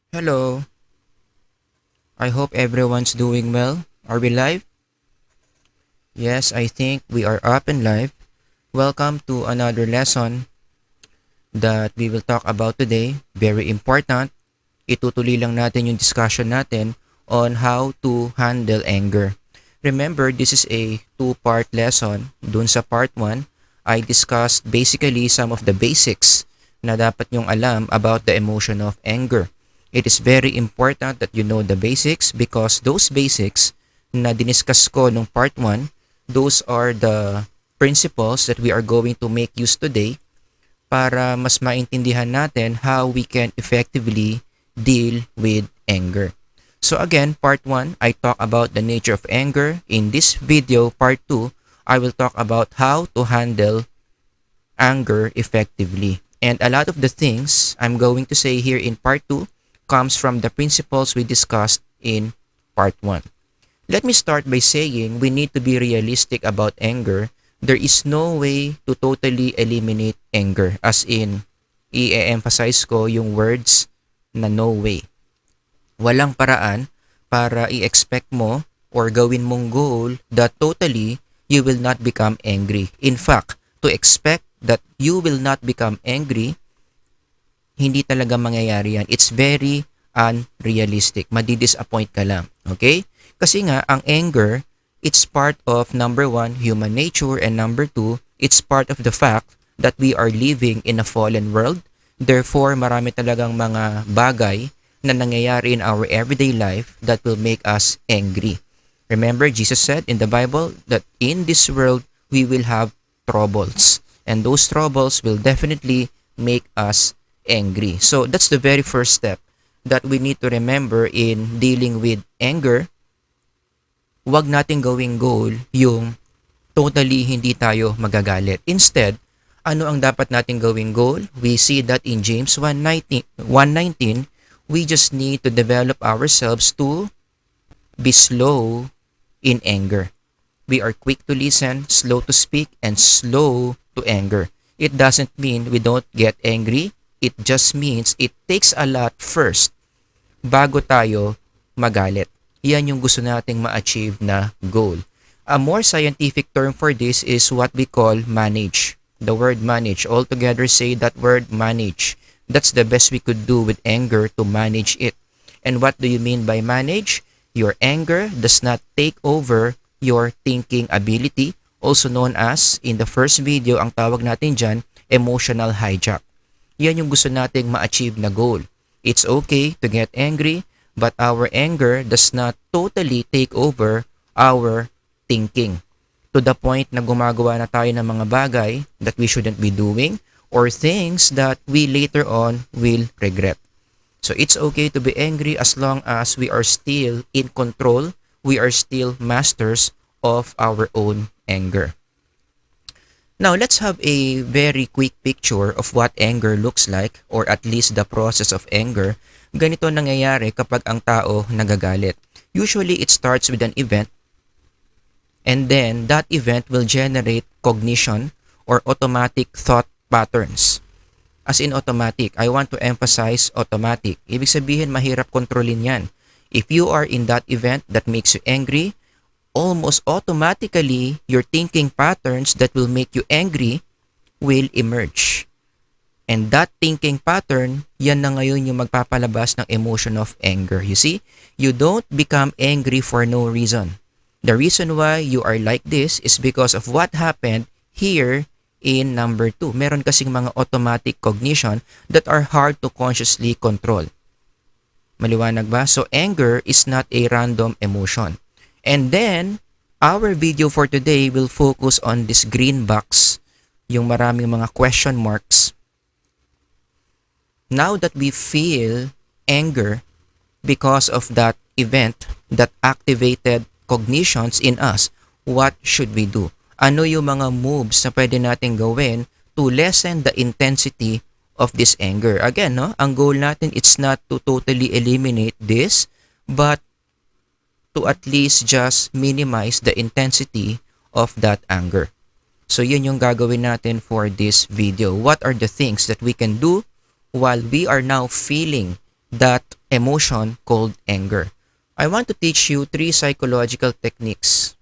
Hello, I hope everyone's doing well. Are we live? Yes, I think we are up and live. Welcome to another lesson that we will talk about today. Very important. Itutuloy lang natin yung discussion natin on how to handle anger. Remember, this is a two-part lesson. Dun sa part 1, I discussed basically some of the basics na dapat nyong alam about the emotion of anger. It is very important that you know the basics because those basics na diniscuss ko nung part 1, those are the principles that we are going to make use today para mas maintindihan natin how we can effectively deal with anger. So again, part 1, I talk about the nature of anger. In this video, part 2, I will talk about how to handle anger effectively. And a lot of the things I'm going to say here in part 2 comes from the principles we discussed in part 1. Let me start by saying we need to be realistic about anger. There is no way to totally eliminate anger. As in, i-emphasize ko yung words na no way. Walang paraan para i-expect mo or gawin mong goal that totally you will not become angry. In fact, to expect that you will not become angry, hindi talaga mangyayari yan. It's very unrealistic. Madi-disappoint ka lang. Okay? Kasi nga, ang anger, it's part of number 1, human nature, and number 2, it's part of the fact that we are living in a fallen world. Therefore, marami talagang mga bagay na nangyayari in our everyday life that will make us angry. Remember, Jesus said in the Bible that in this world, we will have troubles. And those troubles will definitely make us angry. So, that's the very first step that we need to remember in dealing with anger. Huwag nating gawing goal yung totally hindi tayo magagalit. Instead, ano ang dapat nating gawing goal? We see that in James 1:19, we just need to develop ourselves to be slow in anger. We are quick to listen, slow to speak, and slow to anger. It doesn't mean we don't get angry. It just means it takes a lot first bago tayo magalit. Yan yung gusto nating ma-achieve na goal. A more scientific term for this is what we call manage. The word manage. All together say that word manage. That's the best we could do with anger, to manage it. And what do you mean by manage? Your anger does not take over your thinking ability, also known as, in the first video, ang tawag natin dyan, emotional hijack. Yan yung gusto nating ma-achieve na goal. It's okay to get angry, but our anger does not totally take over our thinking to the point na gumagawa na tayo ng mga bagay that we shouldn't be doing or things that we later on will regret. So it's okay to be angry as long as we are still in control, we are still masters of our own anger. Now, let's have a very quick picture of what anger looks like, or at least the process of anger. Ganito nangyayari kapag ang tao nagagalit. Usually, it starts with an event, and then that event will generate cognition or automatic thought patterns. As in automatic, I want to emphasize automatic. Ibig sabihin, mahirap kontrolin yan. If you are in that event that makes you angry, almost automatically, your thinking patterns that will make you angry will emerge. And that thinking pattern, yan na ngayon yung magpapalabas ng emotion of anger. You see, you don't become angry for no reason. The reason why you are like this is because of what happened here in number 2. Meron kasing mga automatic cognition that are hard to consciously control. Maliwanag ba? So anger is not a random emotion. And then, our video for today will focus on this green box, yung maraming mga question marks. Now that we feel anger because of that event that activated cognitions in us, what should we do? Ano yung mga moves na pwede natin gawin to lessen the intensity of this anger? Again, no, ang goal natin, it's not to totally eliminate this, but to at least just minimize the intensity of that anger. So yun yung gagawin natin for this video. What are the things that we can do while we are now feeling that emotion called anger. I want to teach you 3 psychological techniques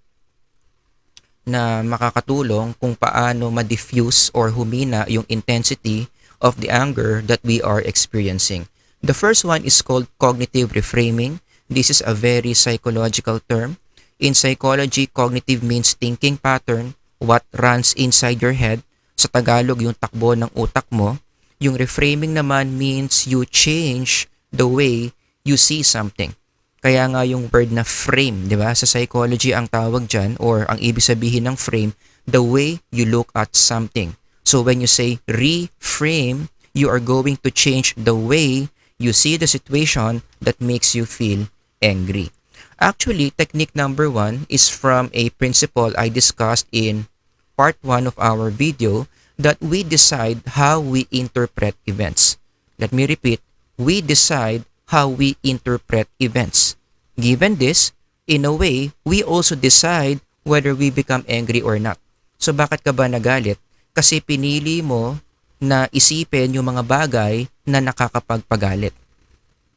na makakatulong kung paano ma-diffuse or humina yung intensity of the anger that we are experiencing. The first one is called cognitive reframing. This is a very psychological term. In psychology, cognitive means thinking pattern, what runs inside your head. Sa Tagalog, yung takbo ng utak mo. Yung reframing naman means you change the way you see something. Kaya nga yung word na frame, di ba? Sa psychology ang tawag dyan or ang ibig sabihin ng frame, the way you look at something. So when you say reframe, you are going to change the way you see the situation that makes you feel angry. Actually, technique number 1 is from a principle I discussed in part 1 of our video that we decide how we interpret events. Let me repeat, we decide how we interpret events. Given this, in a way, we also decide whether we become angry or not. So bakit ka ba nagalit? Kasi pinili mo na isipin yung mga bagay na nakakapagpagalit.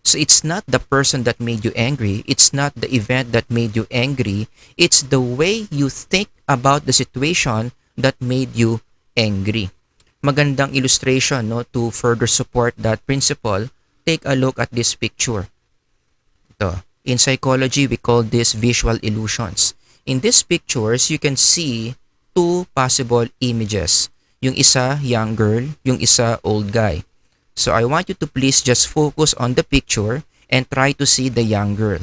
So it's not the person that made you angry, it's not the event that made you angry, it's the way you think about the situation that made you angry. Magandang illustration, no, to further support that principle. Take a look at this picture. Ito. In psychology, we call this visual illusions. In these pictures, you can see 2 possible images. Yung isa, young girl. Yung isa, old guy. So I want you to please just focus on the picture and try to see the young girl.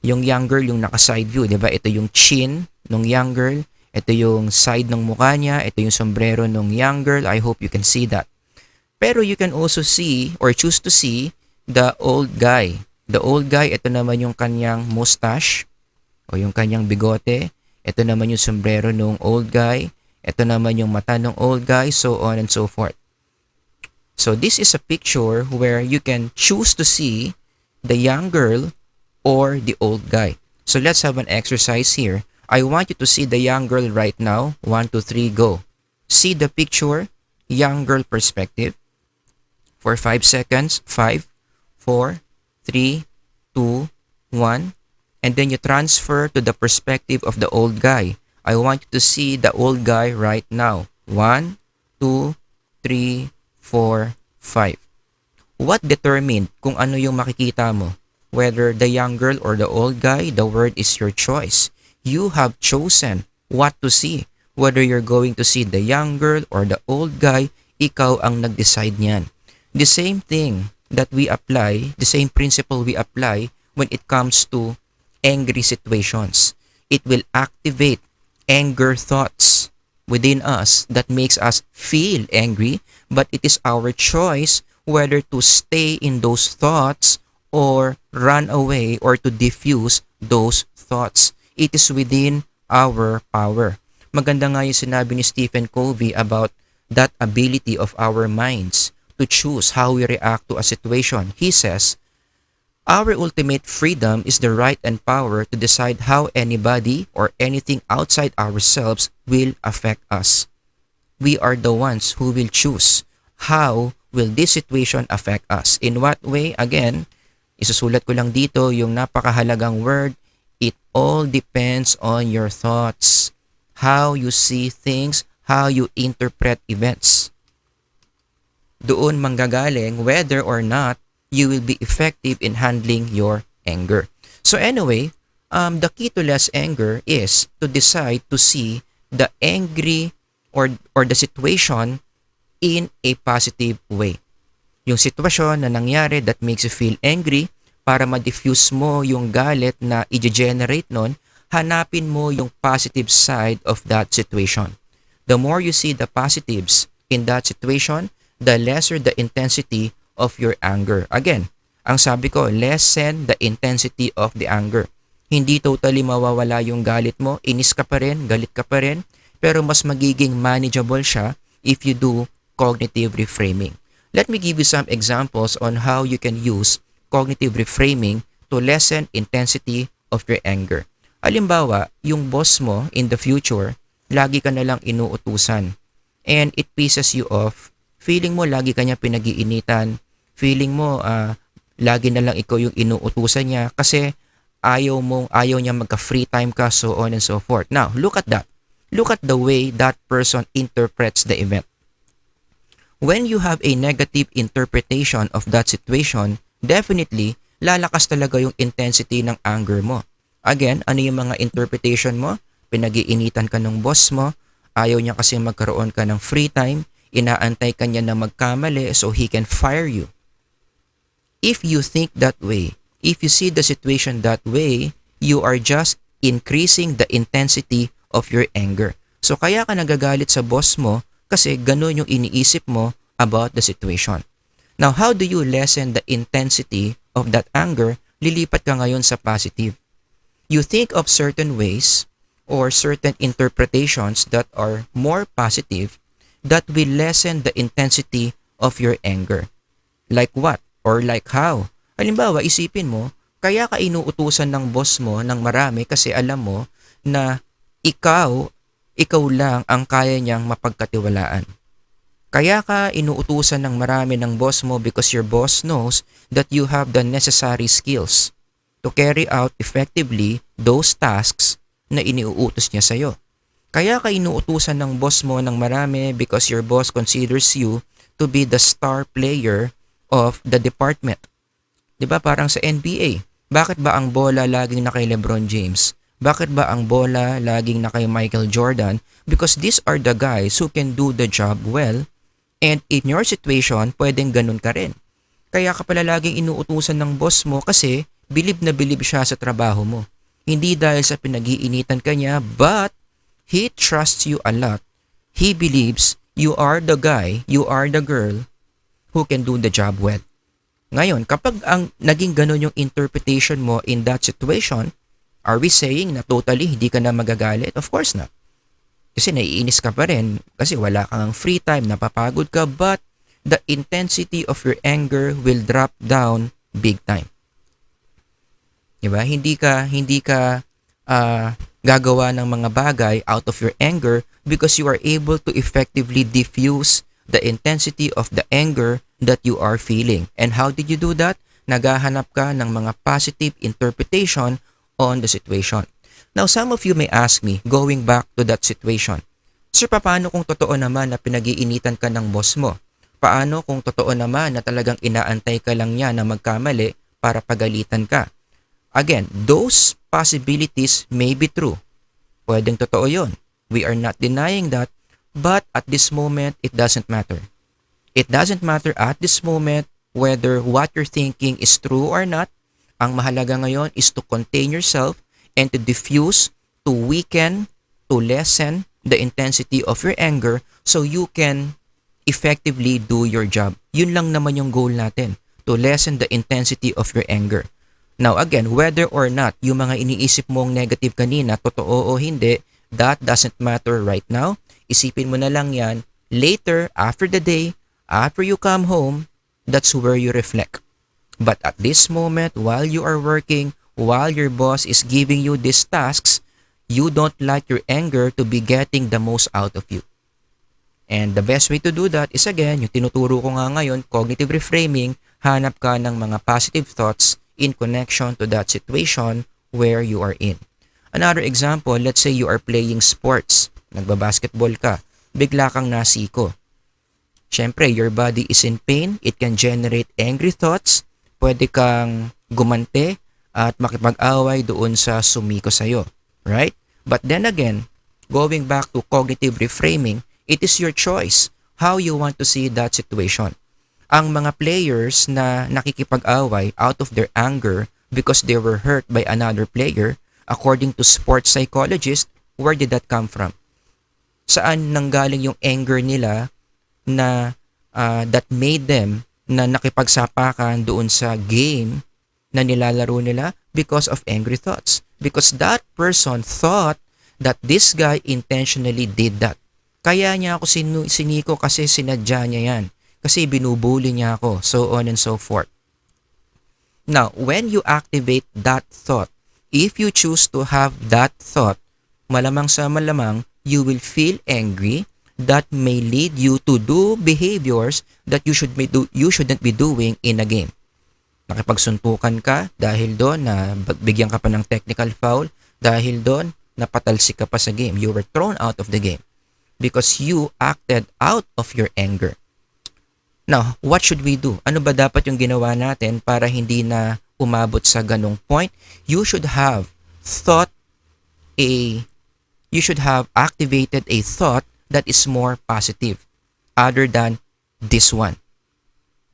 Yung young girl, yung naka-side view, di ba? Ito yung chin ng young girl. Ito yung side ng mukha niya. Ito yung sombrero ng young girl. I hope you can see that. Pero you can also see or choose to see the old guy. The old guy, ito naman yung kanyang mustache o yung kanyang bigote. Ito naman yung sombrero ng old guy. Ito naman yung mata ng old guy, so on and so forth. So this is a picture where you can choose to see the young girl or the old guy. So let's have an exercise here. I want you to see the young girl right now. 1, 2, 3, go. See the picture, young girl perspective. For 5 seconds, 5, 4, 3, 2, 1. And then you transfer to the perspective of the old guy. I want you to see the old guy right now. 1, 2, 3, 4, 5. What determined kung ano yung makikita mo? Whether the young girl or the old guy, the word is your choice. You have chosen what to see. Whether you're going to see the young girl or the old guy, ikaw ang nag-decide niyan. The same thing that we apply, the same principle we apply when it comes to angry situations. It will activate anger thoughts within us that makes us feel angry, but it is our choice whether to stay in those thoughts or run away or to diffuse those thoughts. It is within our power. Maganda nga yung sinabi ni Stephen Covey about that ability of our minds to choose how we react to a situation. He says, our ultimate freedom is the right and power to decide how anybody or anything outside ourselves will affect us. We are the ones who will choose how will this situation affect us. In what way? Again, isusulat ko lang dito yung napakahalagang word. It all depends on your thoughts, how you see things, how you interpret events. Doon manggagaling whether or not you will be effective in handling your anger. So anyway, the key to less anger is to decide to see the angry or the situation in a positive way. Yung sitwasyon na nangyari that makes you feel angry, para ma-diffuse mo yung galit na i-generate nun, hanapin mo yung positive side of that situation. The more you see the positives in that situation, the lesser the intensity of your anger. Again, ang sabi ko, lessen the intensity of the anger. Hindi totally mawawala yung galit mo, inis ka pa rin, galit ka pa rin, pero mas magiging manageable siya if you do cognitive reframing. Let me give you some examples on how you can use cognitive reframing to lessen intensity of your anger. Halimbawa, yung boss mo in the future, lagi ka na lang inuutusan and it pisses you off. Feeling mo lagi kanya pinag-iinitan. Feeling mo lagi na lang ikaw yung inuutusan niya kasi ayaw niya magka-free time ka, so on and so forth. Now, look at that. Look at the way that person interprets the event. When you have a negative interpretation of that situation, definitely, lalakas talaga yung intensity ng anger mo. Again, ano yung mga interpretation mo? Pinag-iinitan ka ng boss mo, ayaw niya kasi magkaroon ka ng free time, inaantay ka niya na magkamali so he can fire you. If you think that way, if you see the situation that way, you are just increasing the intensity of your anger. So kaya ka nagagalit sa boss mo kasi ganun yung iniisip mo about the situation. Now, how do you lessen the intensity of that anger? Lilipat ka ngayon sa positive. You think of certain ways or certain interpretations that are more positive that will lessen the intensity of your anger. Like what? Or like how? Halimbawa, isipin mo, kaya ka inuutusan ng boss mo ng marami kasi alam mo na ikaw lang ang kaya niyang mapagkatiwalaan. Kaya ka inuutusan ng marami ng boss mo because your boss knows that you have the necessary skills to carry out effectively those tasks na iniuutos niya sa'yo. Kaya ka inuutusan ng boss mo ng marami because your boss considers you to be the star player of the department. Diba parang sa NBA, bakit ba ang bola laging na kay LeBron James? Bakit ba ang bola laging na kay Michael Jordan? Because these are the guys who can do the job well, and in your situation, pwedeng ganun ka rin. Kaya ka pala laging inuutusan ng boss mo kasi bilib na bilib siya sa trabaho mo. Hindi dahil sa pinag-iinitan ka niya, but he trusts you a lot. He believes you are the guy, you are the girl who can do the job well. Ngayon, kapag ang naging ganun yung interpretation mo in that situation, are we saying na totally hindi ka na magagalit? Of course not. Kasi naiinis ka pa rin kasi wala kang free time, napapagod ka, but the intensity of your anger will drop down big time. Diba? Hindi ka gagawa ng mga bagay out of your anger because you are able to effectively diffuse the intensity of the anger that you are feeling. And how did you do that? Naghahanap ka ng mga positive interpretation on the situation. Now, some of you may ask me, going back to that situation, Sir, paano kung totoo naman na pinag-iinitan ka ng boss mo? Paano kung totoo naman na talagang inaantay ka lang niya na magkamali para pagalitan ka? Again, those possibilities may be true. Pwedeng totoo yon. We are not denying that, but at this moment, it doesn't matter. It doesn't matter at this moment whether what you're thinking is true or not. Ang mahalaga ngayon is to contain yourself and to diffuse, to weaken, to lessen the intensity of your anger so you can effectively do your job. Yun lang naman yung goal natin, to lessen the intensity of your anger. Now again, whether or not yung mga iniisip mong negative kanina, totoo o hindi, that doesn't matter right now. Isipin mo na lang yan later, after the day, after you come home, that's where you reflect. But at this moment, while you are working, while your boss is giving you these tasks, you don't like your anger to be getting the most out of you. And the best way to do that is again, yung tinuturo ko nga ngayon, cognitive reframing, hanap ka ng mga positive thoughts in connection to that situation where you are in. Another example, let's say you are playing sports, nagbabasketball ka, bigla kang nasiko. Siyempre, your body is in pain, it can generate angry thoughts, pwede kang gumante, at makipag-away doon sa sumiko sa'yo. Right? But then again, going back to cognitive reframing, it is your choice how you want to see that situation. Ang mga players na nakikipag-away out of their anger because they were hurt by another player, according to sports psychologists, where did that come from? Saan nanggaling yung anger nila na that made them na nakipagsapakan doon sa game na nilalaro nila? Because of angry thoughts. Because that person thought that this guy intentionally did that. Kaya niya ako siniko kasi sinadya niya yan. Kasi binubuli niya ako, so on and so forth. Now, when you activate that thought, if you choose to have that thought, malamang sa malamang, you will feel angry. That may lead you to do behaviors that you shouldn't be doing in a game. Nakipagsuntukan ka dahil doon na bigyan ka pa ng technical foul, dahil doon napatalsik ka pa sa game. You were thrown out of the game because you acted out of your anger. Now, what should we do? Ano ba dapat yung ginawa natin para hindi na umabot sa ganong point? You should have thought you should have activated a thought that is more positive other than this one.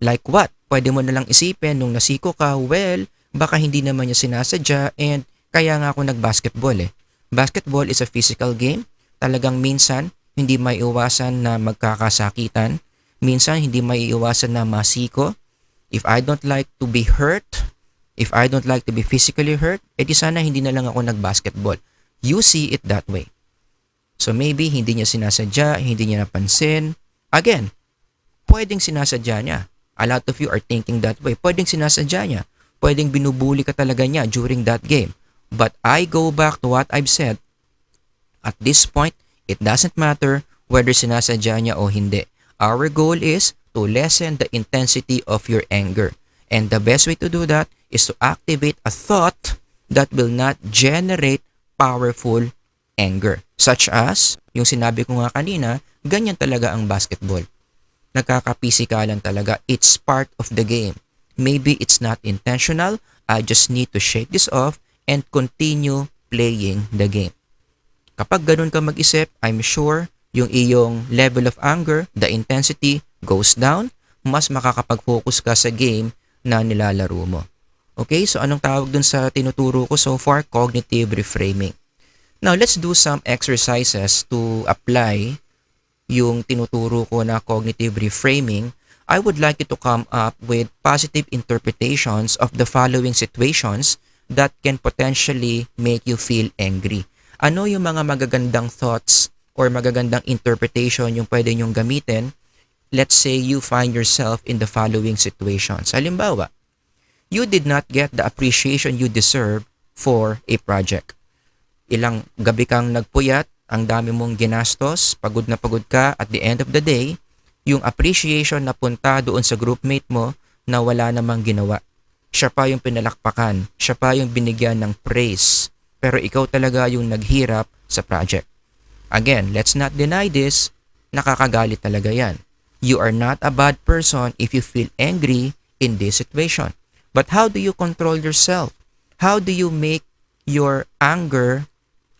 Like what? Pwede mo nalang isipin nung nasiko ka, well, baka hindi naman niya sinasadya and kaya nga ako nag-basketball eh. Basketball is a physical game. Talagang minsan, hindi maiiwasan na magkakasakitan. Minsan, hindi maiiwasan na masiko. If I don't like to be hurt, if I don't like to be physically hurt, edi sana hindi na lang ako nag-basketball. You see it that way. So maybe hindi niya sinasadya, hindi niya napansin. Again, pwedeng sinasadya niya. A lot of you are thinking that way. Pwedeng sinasadya niya. Pwedeng binubuli ka talaga niya during that game. But I go back to what I've said. At this point, it doesn't matter whether sinasadya niya o hindi. Our goal is to lessen the intensity of your anger. And the best way to do that is to activate a thought that will not generate powerful anger. Such as, yung sinabi ko nga kanina, ganyan talaga ang basketball. Nagkakapisikalan talaga. It's part of the game. Maybe it's not intentional. I just need to shake this off and continue playing the game. Kapag ganun ka mag-isip, I'm sure yung iyong level of anger, the intensity goes down, mas makakapag-focus ka sa game na nilalaro mo. Okay, so anong tawag dun sa tinuturo ko so far? Cognitive reframing. Now, let's do some exercises to apply yung tinuturo ko na cognitive reframing. I would like you to come up with positive interpretations of the following situations that can potentially make you feel angry. Ano yung mga magagandang thoughts or magagandang interpretation yung pwede nyong gamitin? Let's say you find yourself in the following situations. Halimbawa, you did not get the appreciation you deserve for a project. Ilang gabi kang nagpuyat, ang dami mong ginastos, pagod na pagod ka, at the end of the day, yung appreciation na punta doon sa groupmate mo na wala namang ginawa. Siya pa yung pinalakpakan, siya pa yung binigyan ng praise, pero ikaw talaga yung naghirap sa project. Again, let's not deny this, nakakagalit talaga yan. You are not a bad person if you feel angry in this situation. But how do you control yourself? How do you make your anger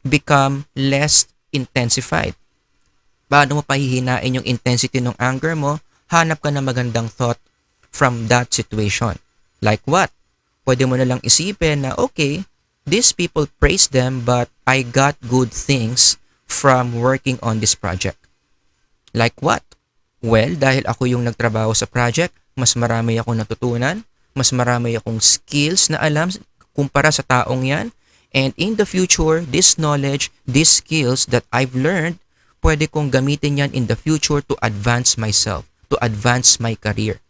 become less intensified? Paano mo pahihinain yung intensity ng anger mo? Hanap ka ng magandang thought from that situation. Like what? Pwede mo na lang isipin na, okay, these people praise them but I got good things from working on this project. Like what? Well, dahil ako yung nagtrabaho sa project, mas marami akong natutunan, mas marami akong skills na alam kumpara sa taong yan. And in the future, this knowledge, these skills that I've learned, pwede kong gamitin yan in the future to advance myself, to advance my career.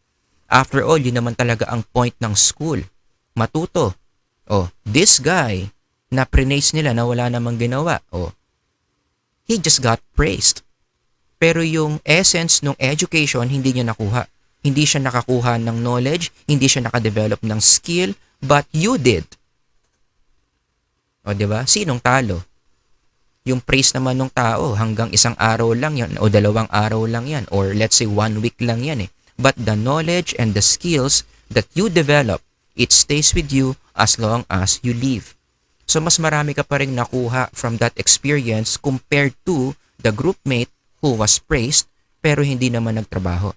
After all, yun naman talaga ang point ng school. Matuto. Oh, this guy na praise nila na wala namang ginawa. Oh, he just got praised. Pero yung essence ng education, hindi niya nakuha. Hindi siya nakakuha ng knowledge, hindi siya nakadevelop ng skill, but you did. O, diba? Sinong talo? Yung praise naman ng tao, hanggang isang araw lang yan, o 2 araw lang yan, or let's say 1 week lang yan eh. But the knowledge and the skills that you develop, it stays with you as long as you live. So, mas marami ka pa rin nakuha from that experience compared to the groupmate who was praised pero hindi naman nagtrabaho.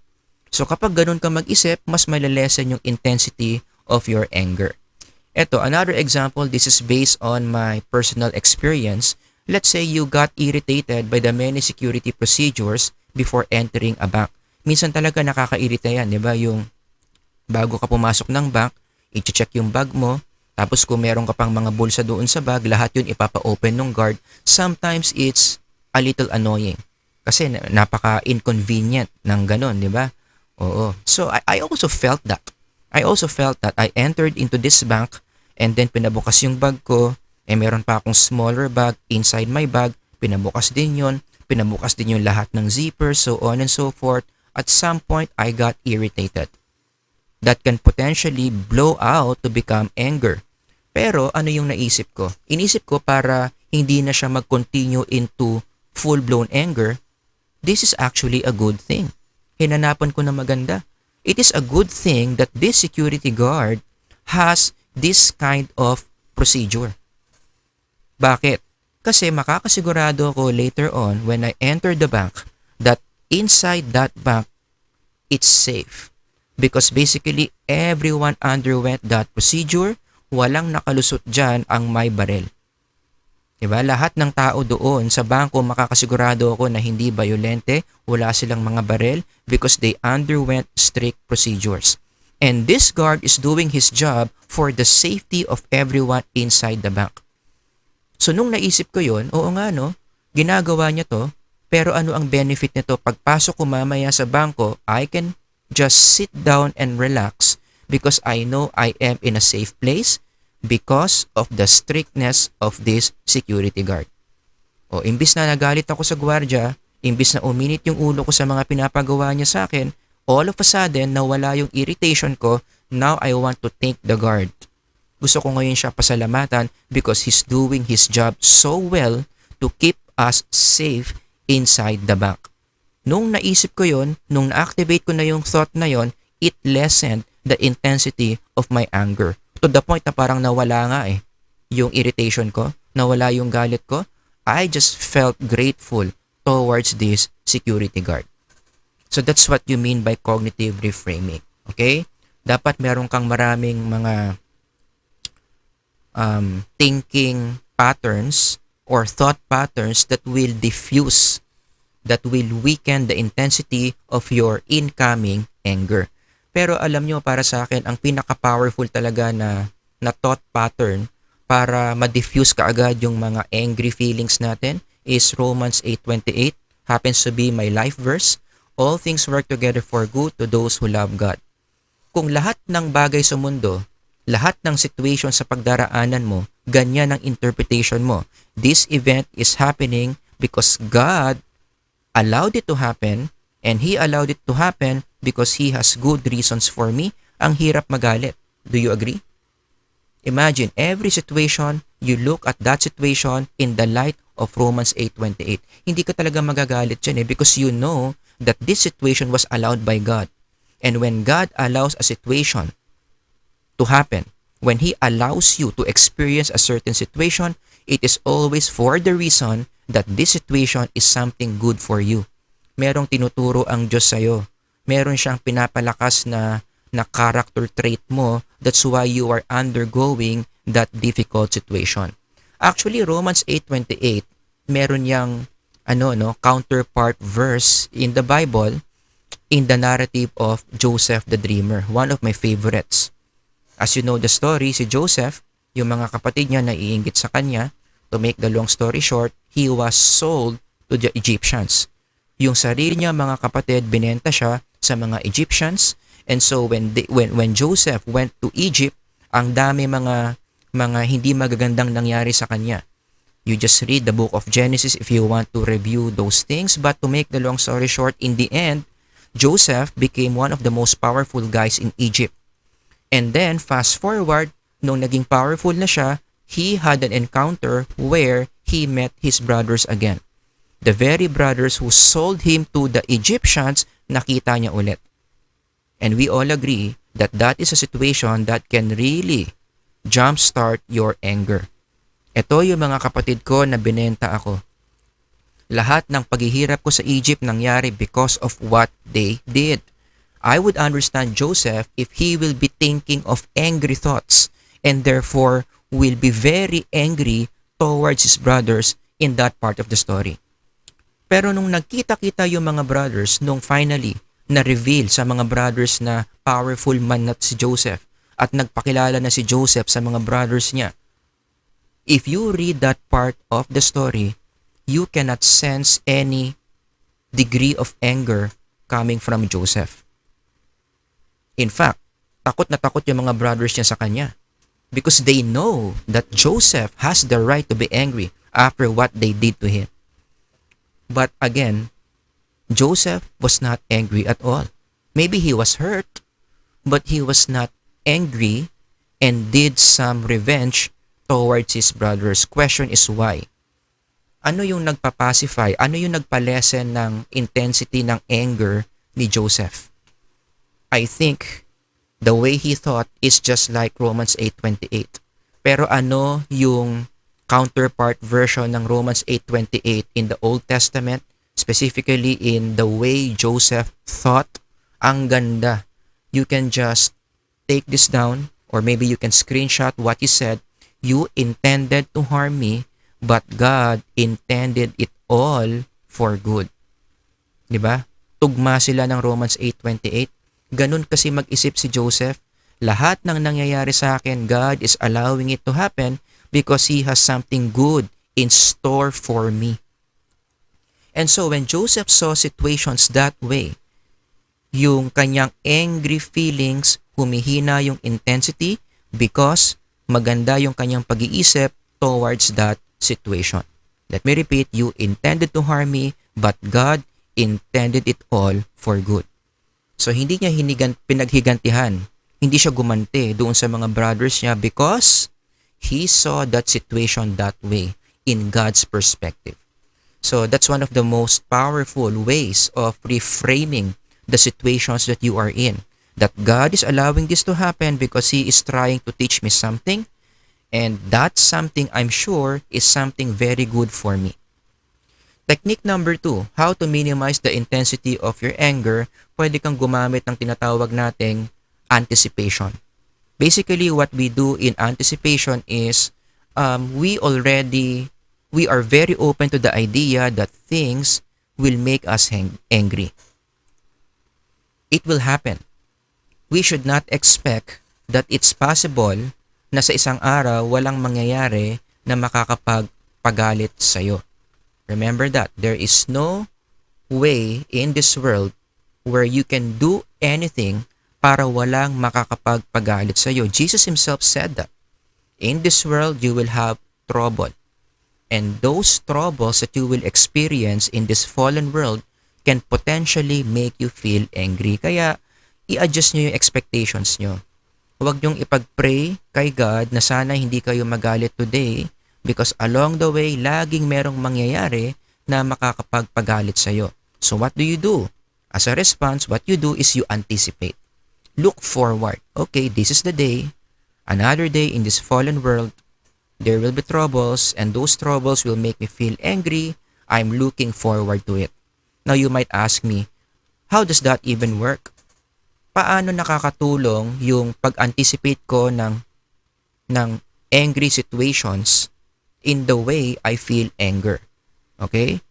So kapag ganun ka mag-isip, mas malalesen yung intensity of your anger. Ito, another example, this is based on my personal experience. Let's say you got irritated by the many security procedures before entering a bank. Minsan talaga nakakairita yan, di ba? Yung bago ka pumasok ng bank, i-check yung bag mo, tapos kung meron ka pang mga bulsa doon sa bag, lahat yun ipapa-open ng guard. Sometimes it's a little annoying. Kasi napaka-inconvenient ng ganon, di ba? Oo. So, I also felt that. I also felt that I entered into this bank and then pinabukas yung bag ko, meron pa akong smaller bag inside my bag, pinabukas din yun, pinabukas din yung lahat ng zipper, so on and so forth. At some point, I got irritated. that can potentially blow out to become anger. Pero ano yung naisip ko? Inisip ko para hindi na siya mag-continue into full-blown anger, this is actually a good thing. Hinanapan ko na maganda. It is a good thing that this security guard has this kind of procedure. Bakit? Kasi makakasigurado ako later on when I enter the bank that inside that bank, it's safe. Because basically, everyone underwent that procedure. Walang nakalusot dyan ang may barel. Diba? Lahat ng tao doon sa bangko makakasigurado ako na hindi violente, wala silang mga barel because they underwent strict procedures. And this guard is doing his job for the safety of everyone inside the bank. So nung naisip ko yon, oo nga no, ginagawa niya to, pero ano ang benefit nito? Pagpasok ko mamaya sa bangko, I can just sit down and relax because I know I am in a safe place because of the strictness of this security guard. O imbis na nagalit ako sa gwardiya, imbis na uminit yung ulo ko sa mga pinapagawa niya sa akin, all of a sudden nawala yung irritation ko, now I want to thank the guard. Gusto ko ngayon siya pasalamatan because he's doing his job so well to keep us safe inside the bank. Nung naisip ko yon, nung na-activate ko na yung thought na yon, it lessened the intensity of my anger. To the point na parang nawala nga yung irritation ko, nawala yung galit ko. I just felt grateful towards this security guard. So that's what you mean by cognitive reframing. Okay? Dapat meron kang maraming mga thinking patterns or thought patterns that will diffuse, that will weaken the intensity of your incoming anger. Pero alam nyo, para sa akin, ang pinaka-powerful talaga na thought pattern para ma-diffuse kaagad yung mga angry feelings natin is Romans 8:28, happens to be my life verse. All things work together for good to those who love God. Kung lahat ng bagay sa mundo, lahat ng situation sa pagdaraanan mo, ganyan ang interpretation mo. This event is happening because God allowed it to happen, and He allowed it to happen because He has good reasons for me. Ang hirap magalit. Do you agree? Imagine, every situation, you look at that situation in the light of Romans 8:28. Hindi ka talaga magagalit dyan because you know that this situation was allowed by God. And when God allows a situation to happen, when He allows you to experience a certain situation, it is always for the reason that this situation is something good for you. Merong tinuturo ang Diyos sa'yo. Meron siyang pinapalakas na character trait mo. That's why you are undergoing that difficult situation. Actually, Romans 8:28, meron yang counterpart verse in the Bible in the narrative of Joseph the Dreamer, one of my favorites. As you know the story, si Joseph, yung mga kapatid niya naiinggit sa kanya. To make the long story short, he was sold to the Egyptians. Yung sarili niya mga kapatid, binenta siya sa mga Egyptians. And so when Joseph went to Egypt, ang dami mga hindi magagandang nangyari sa kanya. You just read the book of Genesis if you want to review those things. But to make the long story short, in the end, Joseph became one of the most powerful guys in Egypt. And then, fast forward, nung naging powerful na siya, he had an encounter where he met his brothers again. The very brothers who sold him to the Egyptians, nakita niya ulit. And we all agree that that is a situation that can really jumpstart your anger. Ito yung mga kapatid ko na binenta ako. Lahat ng paghihirap ko sa Egypt nangyari because of what they did. I would understand Joseph if he will be thinking of angry thoughts and therefore will be very angry towards his brothers in that part of the story. Pero nung nagkita-kita yung mga brothers, nung finally na-reveal sa mga brothers na powerful man na si Joseph at nagpakilala na si Joseph sa mga brothers niya, if you read that part of the story, you cannot sense any degree of anger coming from Joseph. In fact, takot na takot yung mga brothers niya sa kanya because they know that Joseph has the right to be angry after what they did to him. But again, Joseph was not angry at all. Maybe he was hurt. but he was not angry and did some revenge towards his brothers. Question is why? Ano yung nagpapacify? Ano yung nagpalesen ng intensity ng anger ni Joseph? I think the way he thought is just like Romans 8:28. Pero ano yung counterpart version ng Romans 8:28 in the Old Testament, specifically in the way Joseph thought? Ang ganda. You can just take this down or maybe you can screenshot what he said. You intended to harm me, but God intended it all for good. 'Di ba? Tugma sila ng Romans 8:28. Ganun kasi mag-isip si Joseph. Lahat ng nangyayari sa akin, God is allowing it to happen because He has something good in store for me. And so when Joseph saw situations that way, yung kanyang angry feelings, humihina yung intensity because maganda yung kanyang pag-iisip towards that situation. Let me repeat, you intended to harm me, but God intended it all for good. So hindi niya pinaghigantihan. Hindi siya gumanti doon sa mga brothers niya because he saw that situation that way in God's perspective. So that's one of the most powerful ways of reframing the situations that you are in. That God is allowing this to happen because He is trying to teach me something, and that something, I'm sure, is something very good for me. Technique number 2, how to minimize the intensity of your anger. Pwede kang gumamit ng tinatawag nating anticipation. Basically, what we do in anticipation is we are very open to the idea that things will make us angry. It will happen. We should not expect that it's possible na sa isang araw walang mangyayari na makakapagpagalit sa'yo. Remember that there is no way in this world where you can do anything para walang makakapagpagalit sa iyo. Jesus Himself said that. In this world, you will have trouble. And those troubles that you will experience in this fallen world can potentially make you feel angry. Kaya, i-adjust nyo yung expectations nyo. Huwag nyong ipag-pray kay God na sana hindi kayo magalit today because along the way, laging merong mangyayari na makakapagpagalit sa iyo. So what do you do? As a response, what you do is you anticipate. Look forward. Okay, this is the day. Another day in this fallen world. There will be troubles and those troubles will make me feel angry. I'm looking forward to it. Now you might ask me, how does that even work? Paano nakakatulong yung pag-anticipate ko ng angry situations in the way I feel anger? Okay?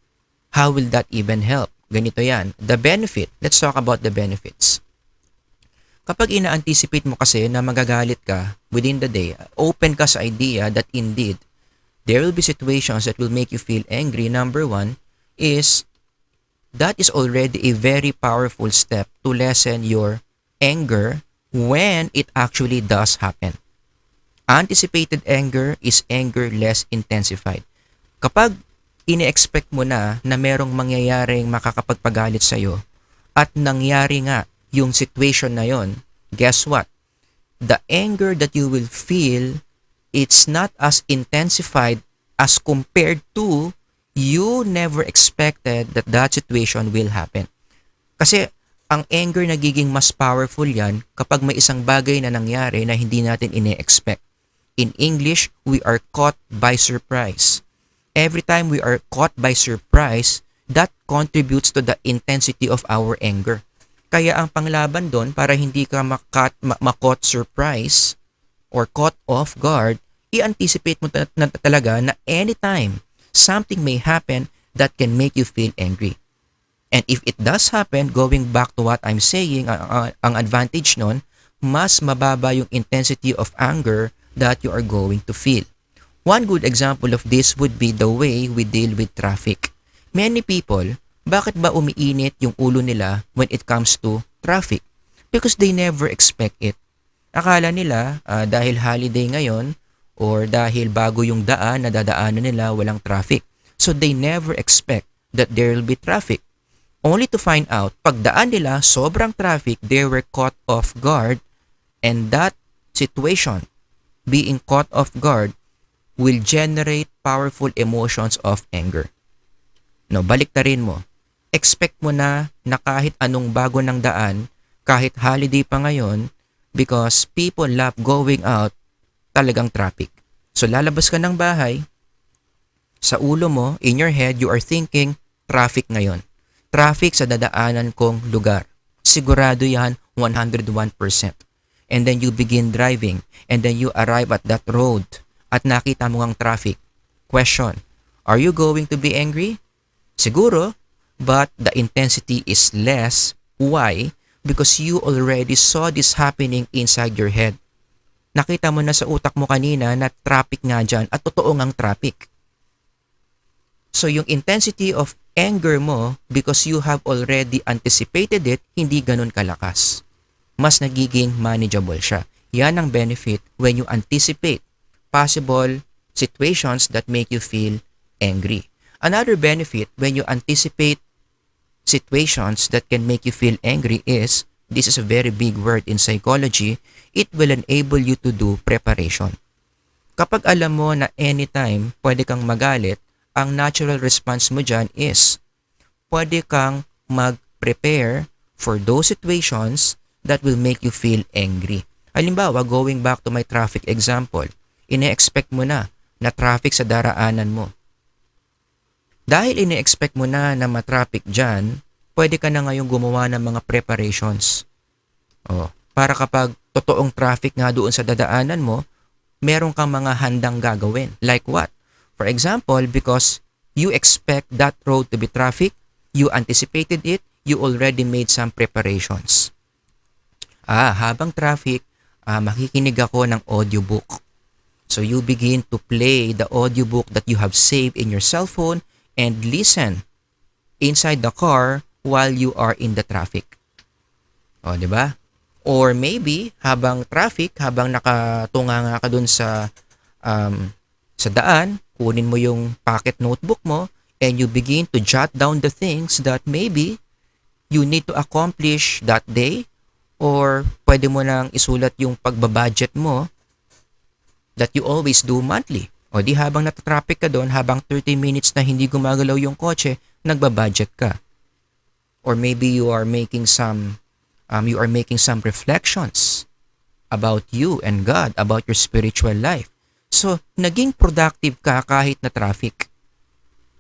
How will that even help? Ganito yan. The benefit. Let's talk about the benefits. Kapag ina-anticipate mo kasi na magagalit ka within the day, open ka sa idea that indeed, there will be situations that will make you feel angry. Number 1 is, that is already a very powerful step to lessen your anger when it actually does happen. Anticipated anger is anger less intensified. Kapag ine-expect mo na merong mangyayaring makakapagpagalit sa'yo at nangyari nga yung situation na yon, guess what? The anger that you will feel, it's not as intensified as compared to you never expected that situation will happen. Kasi ang anger nagiging mas powerful yan kapag may isang bagay na nangyari na hindi natin ine-expect. In English, we are caught by surprise. Every time we are caught by surprise, that contributes to the intensity of our anger. Kaya ang panglaban doon para hindi ka ma-caught surprise or caught off guard, i-anticipate mo talaga na anytime something may happen that can make you feel angry. And if it does happen, going back to what I'm saying, ang advantage nun, mas mababa yung intensity of anger that you are going to feel. One good example of this would be the way we deal with traffic. Many people, bakit ba umiinit yung ulo nila when it comes to traffic? Because they never expect it. Akala nila dahil holiday ngayon or dahil bago yung daan na dadaanan nila walang traffic. So they never expect that there will be traffic. Only to find out, pagdaan nila, sobrang traffic, they were caught off guard, and that situation, being caught off guard, will generate powerful emotions of anger. No, baliktarin mo. Expect mo na kahit anong bago ng daan, kahit holiday pa ngayon, because people love going out, talagang traffic. So lalabas ka ng bahay, sa ulo mo, in your head, you are thinking, traffic ngayon. Traffic sa dadaanan kong lugar. Sigurado yan 101%. And then you begin driving, and then you arrive at that road, at nakita mo ang traffic. Question, are you going to be angry? Siguro, but the intensity is less. Why? Because you already saw this happening inside your head. Nakita mo na sa utak mo kanina na traffic nga dyan at totoo ngang traffic. So yung intensity of anger mo, because you have already anticipated it, hindi ganun kalakas. Mas nagiging manageable siya. Yan ang benefit when you anticipate possible situations that make you feel angry. Another benefit when you anticipate situations that can make you feel angry is, this is a very big word in psychology, it will enable you to do preparation. Kapag alam mo na anytime pwede kang magalit, ang natural response mo dyan is, pwede kang mag-prepare for those situations that will make you feel angry. Halimbawa, going back to my traffic example, ine-expect mo na traffic sa daraanan mo. Dahil ine-expect mo na matraffic dyan, pwede ka na ngayong gumawa ng mga preparations. Para kapag totoong traffic nga doon sa dadaanan mo, meron kang mga handang gagawin. Like what? For example, because you expect that road to be traffic, you anticipated it, you already made some preparations. Habang traffic, makikinig ako ng audiobook. So you begin to play the audiobook that you have saved in your cell phone and listen inside the car while you are in the traffic. Di ba? Or maybe, habang traffic, habang nakatunga ka dun sa daan, kunin mo yung pocket notebook mo and you begin to jot down the things that maybe you need to accomplish that day, or pwede mo nang isulat yung pagbabudget mo that you always do monthly. O di habang natatraffic ka doon, habang 30 minutes na hindi gumagalaw yung kotse, nagbabudget ka. Or maybe you are making some reflections about you and God, about your spiritual life. So, naging productive ka kahit na traffic.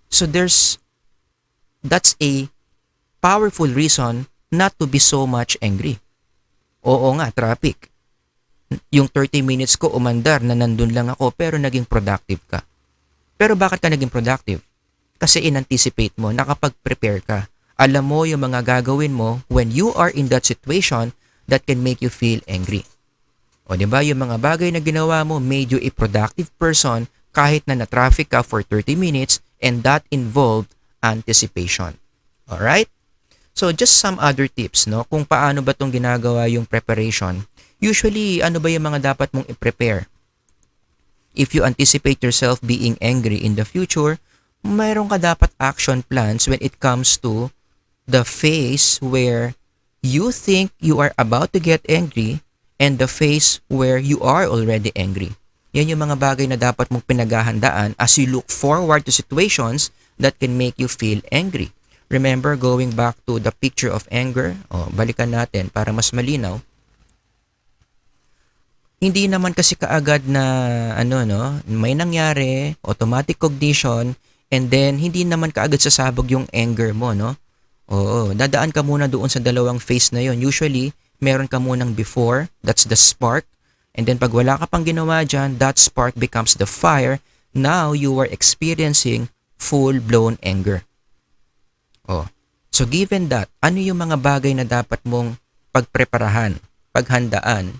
So, that's a powerful reason not to be so much angry. Oo nga, traffic. Yung 30 minutes ko umandar na nandun lang ako pero naging productive ka. Pero bakit ka naging productive? Kasi in-anticipate mo, nakapag-prepare ka. Alam mo yung mga gagawin mo when you are in that situation that can make you feel angry. O diba, yung mga bagay na ginawa mo made you a productive person kahit na na-traffic ka for 30 minutes, and that involved anticipation. Alright? So just some other tips, no? Kung paano ba itong ginagawa yung preparation. Usually, ano ba yung mga dapat mong i-prepare? If you anticipate yourself being angry in the future, mayroon ka dapat action plans when it comes to the phase where you think you are about to get angry and the phase where you are already angry. Yan yung mga bagay na dapat mong pinaghahandaan as you look forward to situations that can make you feel angry. Remember, going back to the picture of anger, balikan natin para mas malinaw. Hindi naman kasi kaagad na may nangyari, automatic cognition, and then hindi naman kaagad sasabog yung anger mo, no? Oo, dadaan ka muna doon sa dalawang phase na yon. Usually, meron ka munang before, that's the spark, and then pag wala ka pang ginawa dyan, that spark becomes the fire. Now, you are experiencing full-blown anger. So given that, ano yung mga bagay na dapat mong pagpreparahan, paghandaan,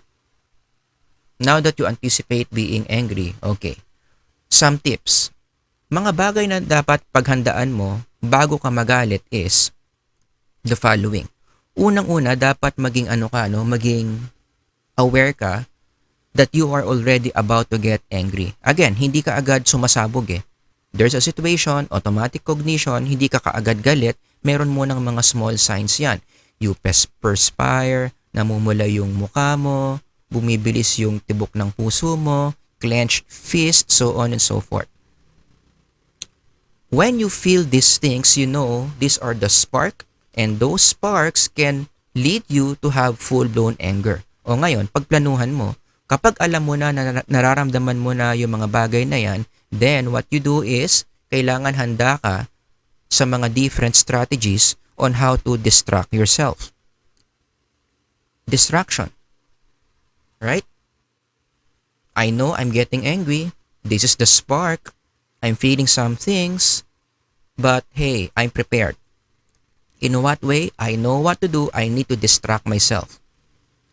now that you anticipate being angry? Okay. Some tips. Mga bagay na dapat paghandaan mo bago ka magalit is the following. Unang-una, dapat maging maging aware ka that you are already about to get angry. Again, hindi ka agad sumasabog . There's a situation, automatic cognition, hindi ka kaagad galit, meron mo ng mga small signs yan. You perspire, namumula yung mukha mo, bumibilis yung tibok ng puso mo, clenched fist, so on and so forth. When you feel these things, you know these are the spark, and those sparks can lead you to have full-blown anger. O ngayon, pagplanuhan mo, kapag alam mo na, nararamdaman mo na yung mga bagay na yan, then what you do is, kailangan handa ka sa mga different strategies on how to distract yourself. Distraction. Right? I know I'm getting angry. This is the spark. I'm feeling some things. But hey, I'm prepared. In what way? I know what to do. I need to distract myself.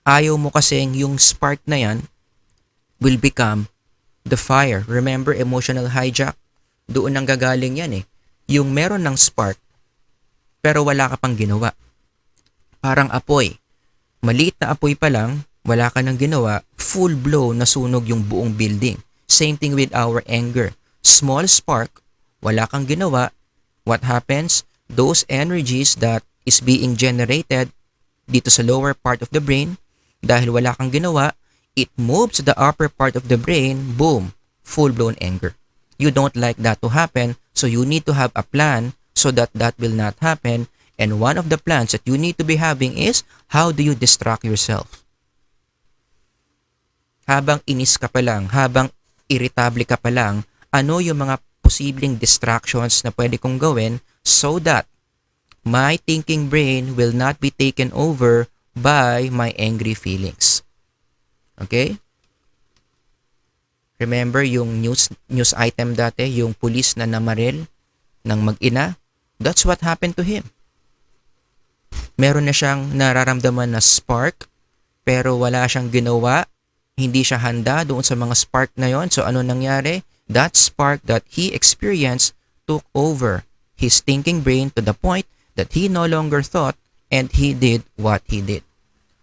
Ayaw mo kasing yung spark na yan will become the fire. Remember, emotional hijack? Doon ang gagaling yan eh. Yung meron ng spark, pero wala ka pang ginawa. Parang apoy. Maliit na apoy pa lang, wala ka nang ginawa, full blow na sunog yung buong building. Same thing with our anger. Small spark, wala kang ginawa. What happens? Those energies that is being generated dito sa lower part of the brain, dahil wala kang ginawa, it moves to the upper part of the brain, boom, full-blown anger. You don't like that to happen, so you need to have a plan so that that will not happen. And one of the plans that you need to be having is, how do you distract yourself? Habang inis ka pa lang, habang irritable ka pa lang, ano yung mga posibleng distractions na pwede kong gawin so that my thinking brain will not be taken over by my angry feelings. Okay? Remember yung news item dati, yung pulis na namaril ng mag-ina? That's what happened to him. Meron na siyang nararamdaman na spark, pero wala siyang ginawa. Hindi siya handa doon sa mga spark na yon. So ano nangyari? That spark that he experienced took over his thinking brain to the point that he no longer thought and he did what he did.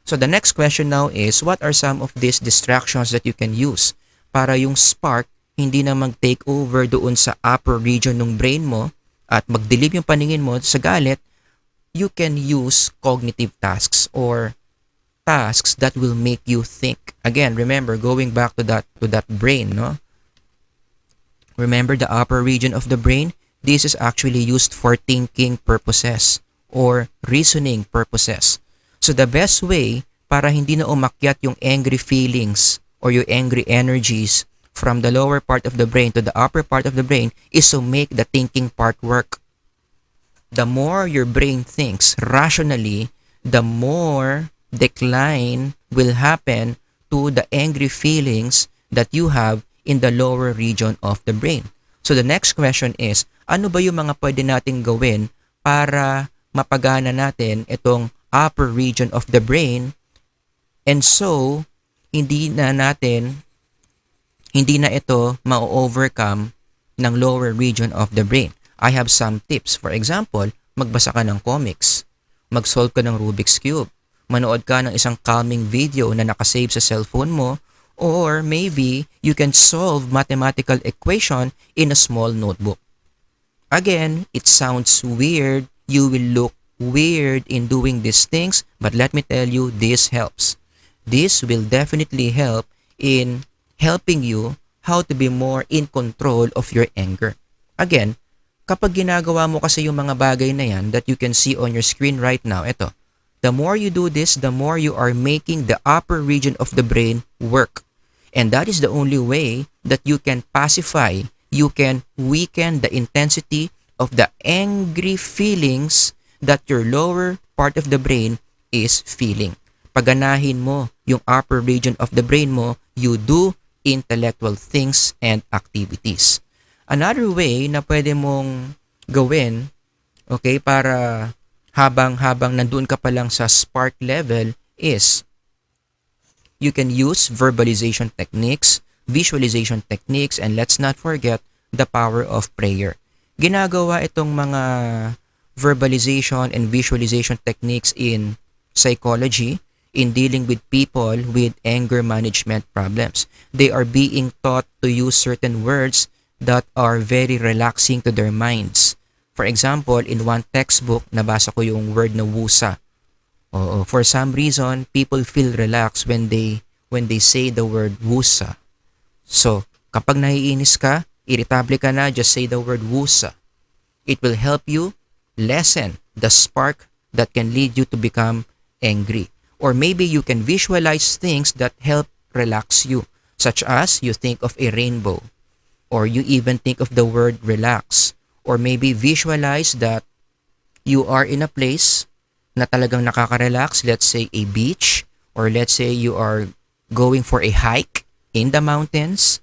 So the next question now is, what are some of these distractions that you can use para yung spark hindi na mag-take over doon sa upper region ng brain mo at magdilim yung paningin mo sa galit? You can use cognitive tasks or tasks that will make you think. Again, remember, going back to that brain, no? Remember the upper region of the brain? This is actually used for thinking purposes or reasoning purposes. So the best way para hindi na umakyat yung angry feelings or yung angry energies from the lower part of the brain to the upper part of the brain is to make the thinking part work. The more your brain thinks rationally, the more decline will happen to the angry feelings that you have in the lower region of the brain. So the next question is, ano ba yung mga pwede nating gawin para mapagana natin itong upper region of the brain, and so hindi na ito ma-overcome ng lower region of the brain. I have some tips. For example, magbasa ka ng comics, mag-solve ka ng Rubik's Cube, manood ka ng isang calming video na nakasave sa cellphone mo, or maybe you can solve mathematical equation in a small notebook. Again, it sounds weird. You will look weird in doing these things, but let me tell you, this helps. This will definitely help in helping you how to be more in control of your anger. Again, kapag ginagawa mo kasi yung mga bagay na yan that you can see on your screen right now, ito, the more you do this, the more you are making the upper region of the brain work. And that is the only way that you can pacify, you can weaken the intensity of the angry feelings that your lower part of the brain is feeling. Paganahin mo yung upper region of the brain mo, you do intellectual things and activities. Another way na pwede mong gawin, okay, para habang nandun ka pa lang sa spark level is you can use verbalization techniques, visualization techniques, and let's not forget the power of prayer. Ginagawa itong mga verbalization and visualization techniques in psychology in dealing with people with anger management problems. They are being taught to use certain words that are very relaxing to their minds. For example, in one textbook, nabasa ko yung word na wusa. Oo, for some reason, people feel relaxed when they say the word wusa. So, kapag naiinis ka, irritable ka na, just say the word wusa. It will help you lessen the spark that can lead you to become angry. Or maybe you can visualize things that help relax you, such as you think of a rainbow, or you even think of the word relax, or maybe visualize that you are in a place na talagang nakaka-relax, let's say a beach, or let's say you are going for a hike in the mountains.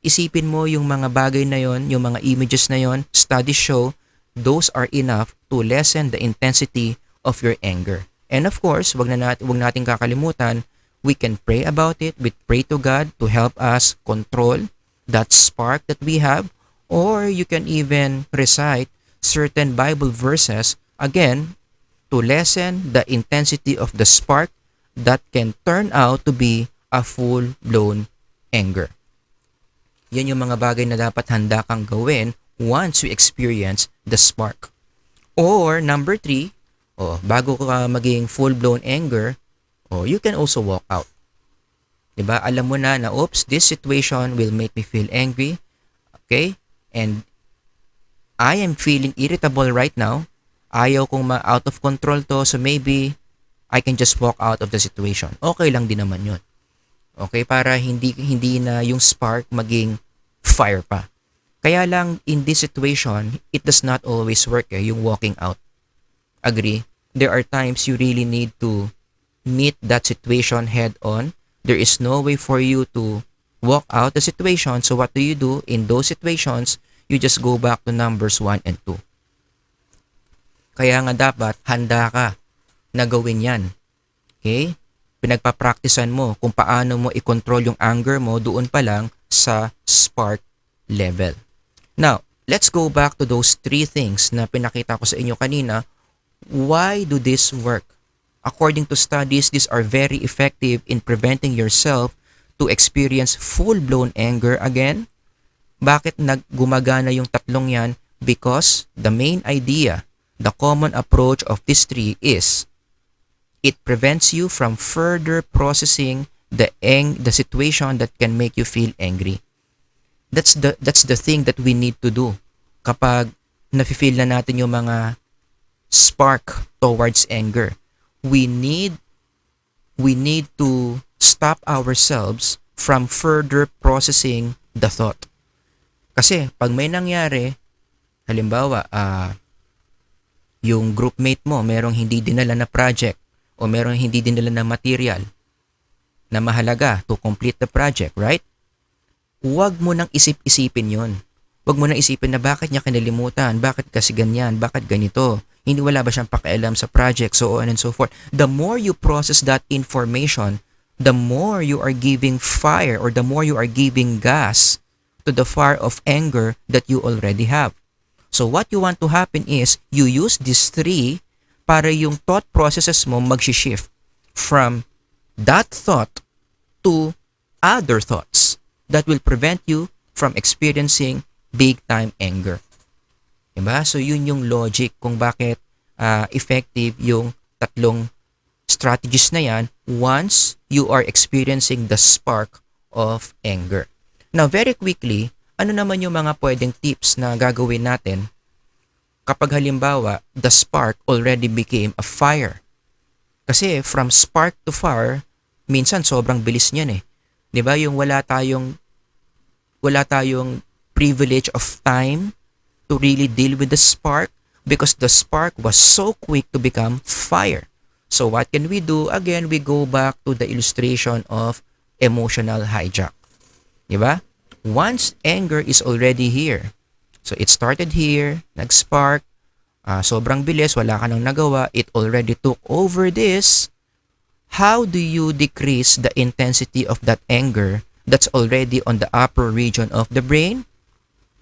Isipin mo yung mga bagay na yon, yung mga images na yon, studies show those are enough to lessen the intensity of your anger. And of course, wag nating kakalimutan, we can pray about it. We pray to God to help us control that spark that we have, or you can even recite certain Bible verses, again, to lessen the intensity of the spark that can turn out to be a full-blown anger. Yan yung mga bagay na dapat handa kang gawin once you experience the spark. Or number 3, bago ka maging full-blown anger, you can also walk out. Diba? Alam mo na, oops, this situation will make me feel angry. Okay? And I am feeling irritable right now. Ayaw kong out of control to, so maybe I can just walk out of the situation. Okay lang din naman yun. Okay? Para hindi na yung spark maging fire pa. Kaya lang, in this situation, it does not always work, yung walking out. Agree? There are times you really need to meet that situation head on. There is no way for you to walk out the situation. So what do you do in those situations? You just go back to numbers 1 and 2. Kaya nga dapat handa ka na gawin yan. Okay? Pinagpapraktisan mo kung paano mo i-control yung anger mo doon pa lang sa spark level. Now, let's go back to those 3 things na pinakita ko sa inyo kanina. Why do this work? According to studies, these are very effective in preventing yourself to experience full-blown anger again. Bakit gumagana yung tatlong yan? Because the main idea, the common approach of these 3 is it prevents you from further processing the situation that can make you feel angry. That's the thing that we need to do kapag nafe-feel na natin yung mga spark towards anger. We need to stop ourselves from further processing the thought. Kasi pag may nangyari, halimbawa, yung groupmate mo merong hindi dinala na project o merong hindi dinala na material na mahalaga to complete the project, right? Huwag mo nang isip-isipin yon. Huwag mo nang isipin na bakit niya kinalimutan, bakit kasi ganyan, bakit ganito. Hindi wala ba siyang pakialam sa project, so on and so forth. The more you process that information, the more you are giving fire or the more you are giving gas to the fire of anger that you already have. So what you want to happen is you use these 3 para yung thought processes mo mag-shift from that thought to other thoughts that will prevent you from experiencing big-time anger. Diba? So yun yung logic kung bakit effective yung tatlong strategies na yan once you are experiencing the spark of anger. Now, very quickly, ano naman yung mga pwedeng tips na gagawin natin kapag halimbawa the spark already became a fire? Kasi from spark to fire, minsan sobrang bilis niyan eh. 'Di ba? Yung wala tayong privilege of time to really deal with the spark because the spark was so quick to become fire. So what can we do? Again, we go back to the illustration of emotional hijack. 'Di ba? Once anger is already here, so it started here, nag-spark, sobrang bilis, wala ka nang nagawa, it already took over this. How do you decrease the intensity of that anger that's already on the upper region of the brain?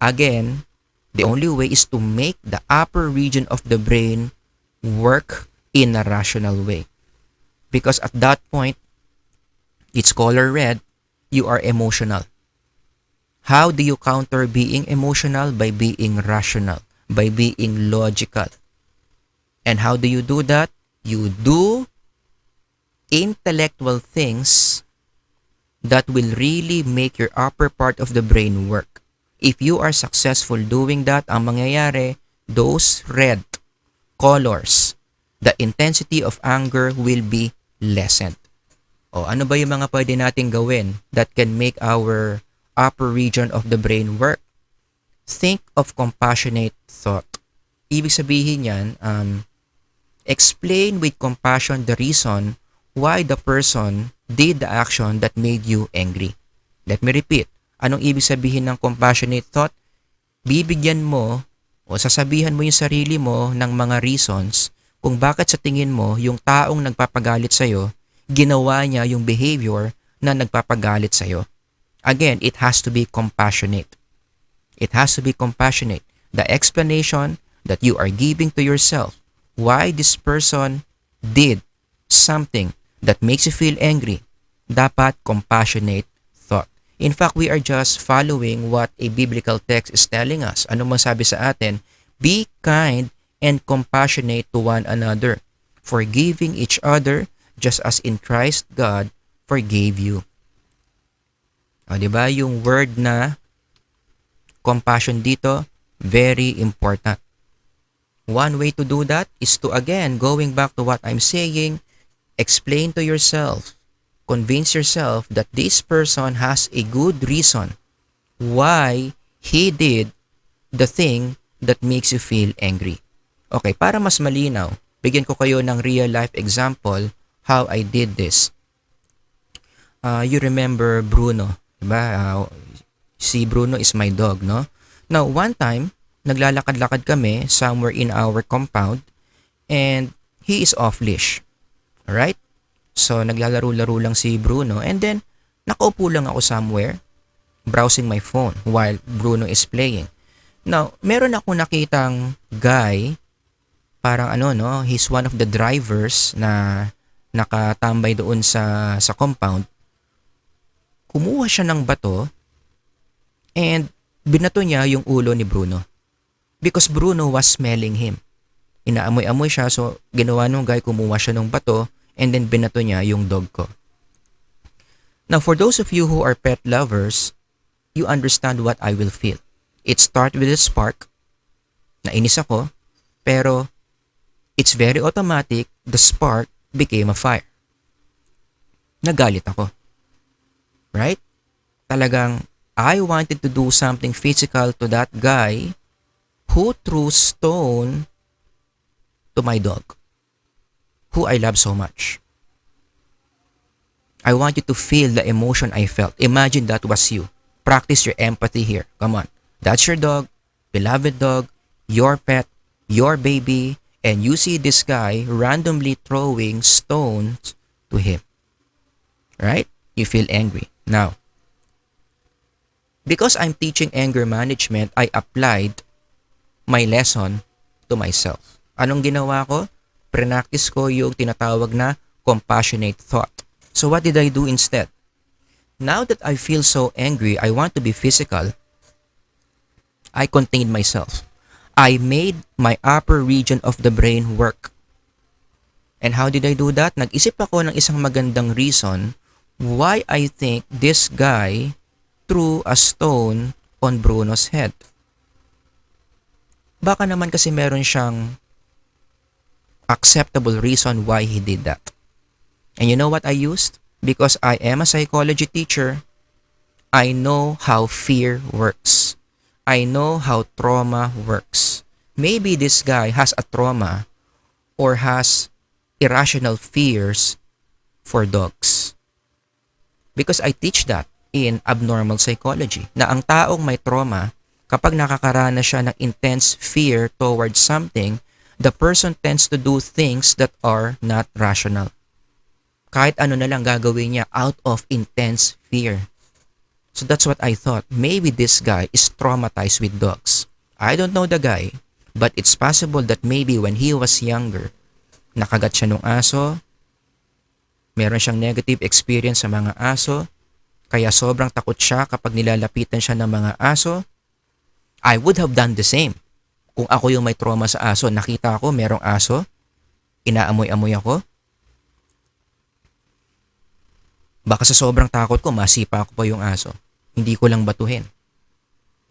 Again, the only way is to make the upper region of the brain work in a rational way. Because at that point, it's color red, you are emotional. How do you counter being emotional? By being rational, by being logical. And how do you do that? You do intellectual things that will really make your upper part of the brain work. If you are successful doing that, ang mangyayari, those red colors, the intensity of anger will be lessened. O ano ba yung mga pwede nating gawin that can make our upper region of the brain work? Think of compassionate thought. Ibig sabihin yan, explain with compassion the reason why the person did the action that made you angry. Let me repeat. Anong ibig sabihin ng compassionate thought? Bibigyan mo o sasabihan mo yung sarili mo ng mga reasons kung bakit sa tingin mo yung taong nagpapagalit sa'yo, ginawa niya yung behavior na nagpapagalit sa'yo. Again, it has to be compassionate. It has to be compassionate. The explanation that you are giving to yourself why this person did something that makes you feel angry, dapat compassionate thought. In fact, we are just following what a biblical text is telling us. Ano man sabi sa atin? Be kind and compassionate to one another, forgiving each other just as in Christ God forgave you. O, diba? Yung word na compassion dito, very important. One way to do that is to, again, going back to what I'm saying, explain to yourself, convince yourself that this person has a good reason why he did the thing that makes you feel angry. Okay, para mas malinaw, bigyan ko kayo ng real life example how I did this. You remember Bruno, diba? Si Bruno is my dog, no? Now, one time, naglalakad-lakad kami somewhere in our compound and he is off leash. Alright? So, naglalaro-laro lang si Bruno and then, nakaupo lang ako somewhere browsing my phone while Bruno is playing. Now, meron ako nakitang guy, parang he's one of the drivers na nakatambay doon sa compound. Kumuha siya ng bato and binato niya yung ulo ni Bruno. Because Bruno was smelling him. Inaamoy-amoy siya, so ginawa nung guy, kumuha siya ng bato and then binato niya yung dog ko. Now, for those of you who are pet lovers, you understand what I will feel. It started with a spark. Nainis ako, pero it's very automatic, the spark became a fire. Nagalit ako. Right? Talagang, I wanted to do something physical to that guy who threw stone to my dog, who I love so much. I want you to feel the emotion I felt. Imagine that was you. Practice your empathy here. Come on. That's your dog, beloved dog, your pet, your baby, and you see this guy randomly throwing stones to him. Right? You feel angry. Now, because I'm teaching anger management, I applied my lesson to myself. Anong ginawa ko? Practice ko yung tinatawag na compassionate thought. So what did I do instead? Now that I feel so angry, I want to be physical, I contained myself. I made my upper region of the brain work. And how did I do that? Nag-isip ako ng isang magandang reason why I think this guy threw a stone on Bruno's head. Baka naman kasi meron siyang acceptable reason why he did that. And you know what I used? Because I am a psychology teacher, I know how fear works. I know how trauma works. Maybe this guy has a trauma or has irrational fears for dogs. Because I teach that in abnormal psychology, na ang taong may trauma, kapag nakakaranas siya ng intense fear towards something, the person tends to do things that are not rational. Kahit ano na lang gagawin niya out of intense fear. So that's what I thought. Maybe this guy is traumatized with dogs. I don't know the guy, but it's possible that maybe when he was younger, nakagat siya ng aso, meron siyang negative experience sa mga aso, Kaya sobrang takot siya kapag nilalapitan siya ng mga aso. I would have done the same. Kung ako yung may trauma sa aso, nakita ko merong aso, inaamoy-amoy ako, baka sa sobrang takot ko, masipa ko pa yung aso. Hindi ko lang batuhin.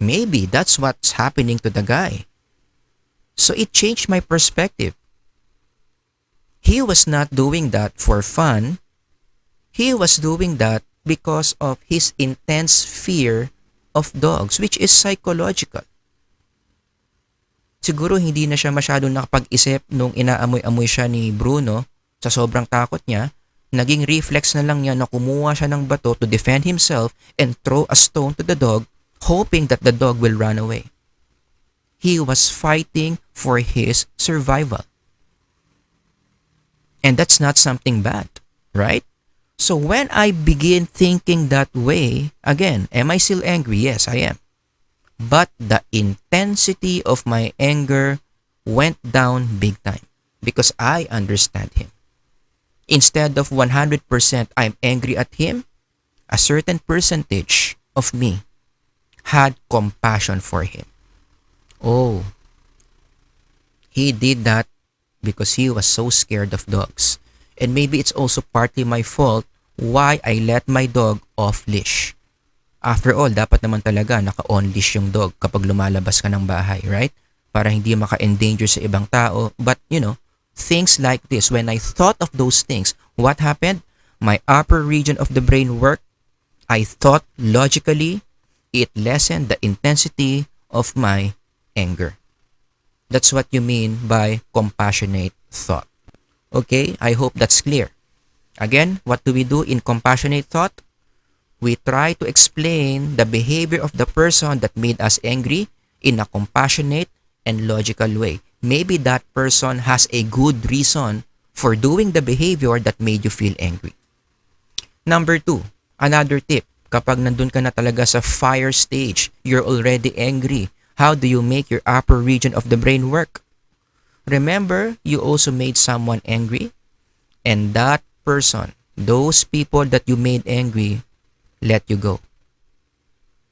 Maybe that's what's happening to the guy. So it changed my perspective. He was not doing that for fun. He was doing that because of his intense fear of dogs, which is psychological. Siguro hindi na siya masyadong nakapag-isip nung inaamoy-amoy siya ni Bruno sa sobrang takot niya. Naging reflex na lang niya na kumuha siya ng bato to defend himself and throw a stone to the dog, hoping that the dog will run away. He was fighting for his survival. And that's not something bad, right? So when I begin thinking that way, again, am I still angry? Yes, I am. But the intensity of my anger went down big time because I understand him. Instead of 100% I'm angry at him, a certain percentage of me had compassion for him. Oh, he did that because he was so scared of dogs. And maybe it's also partly my fault why I let my dog off leash. After all, dapat naman talaga naka-on leash yung dog kapag lumalabas ka ng bahay, right? Para hindi maka-endanger sa ibang tao. But, things like this, when I thought of those things, what happened? My upper region of the brain worked. I thought logically. It lessened the intensity of my anger. That's what you mean by compassionate thought. Okay, I hope that's clear. Again, what do we do in compassionate thought? We try to explain the behavior of the person that made us angry in a compassionate and logical way. Maybe that person has a good reason for doing the behavior that made you feel angry. Number 2, another tip. Kapag nandun ka na talaga sa fire stage, you're already angry. How do you make your upper region of the brain work? Remember, you also made someone angry, and that person, those people that you made angry, let you go.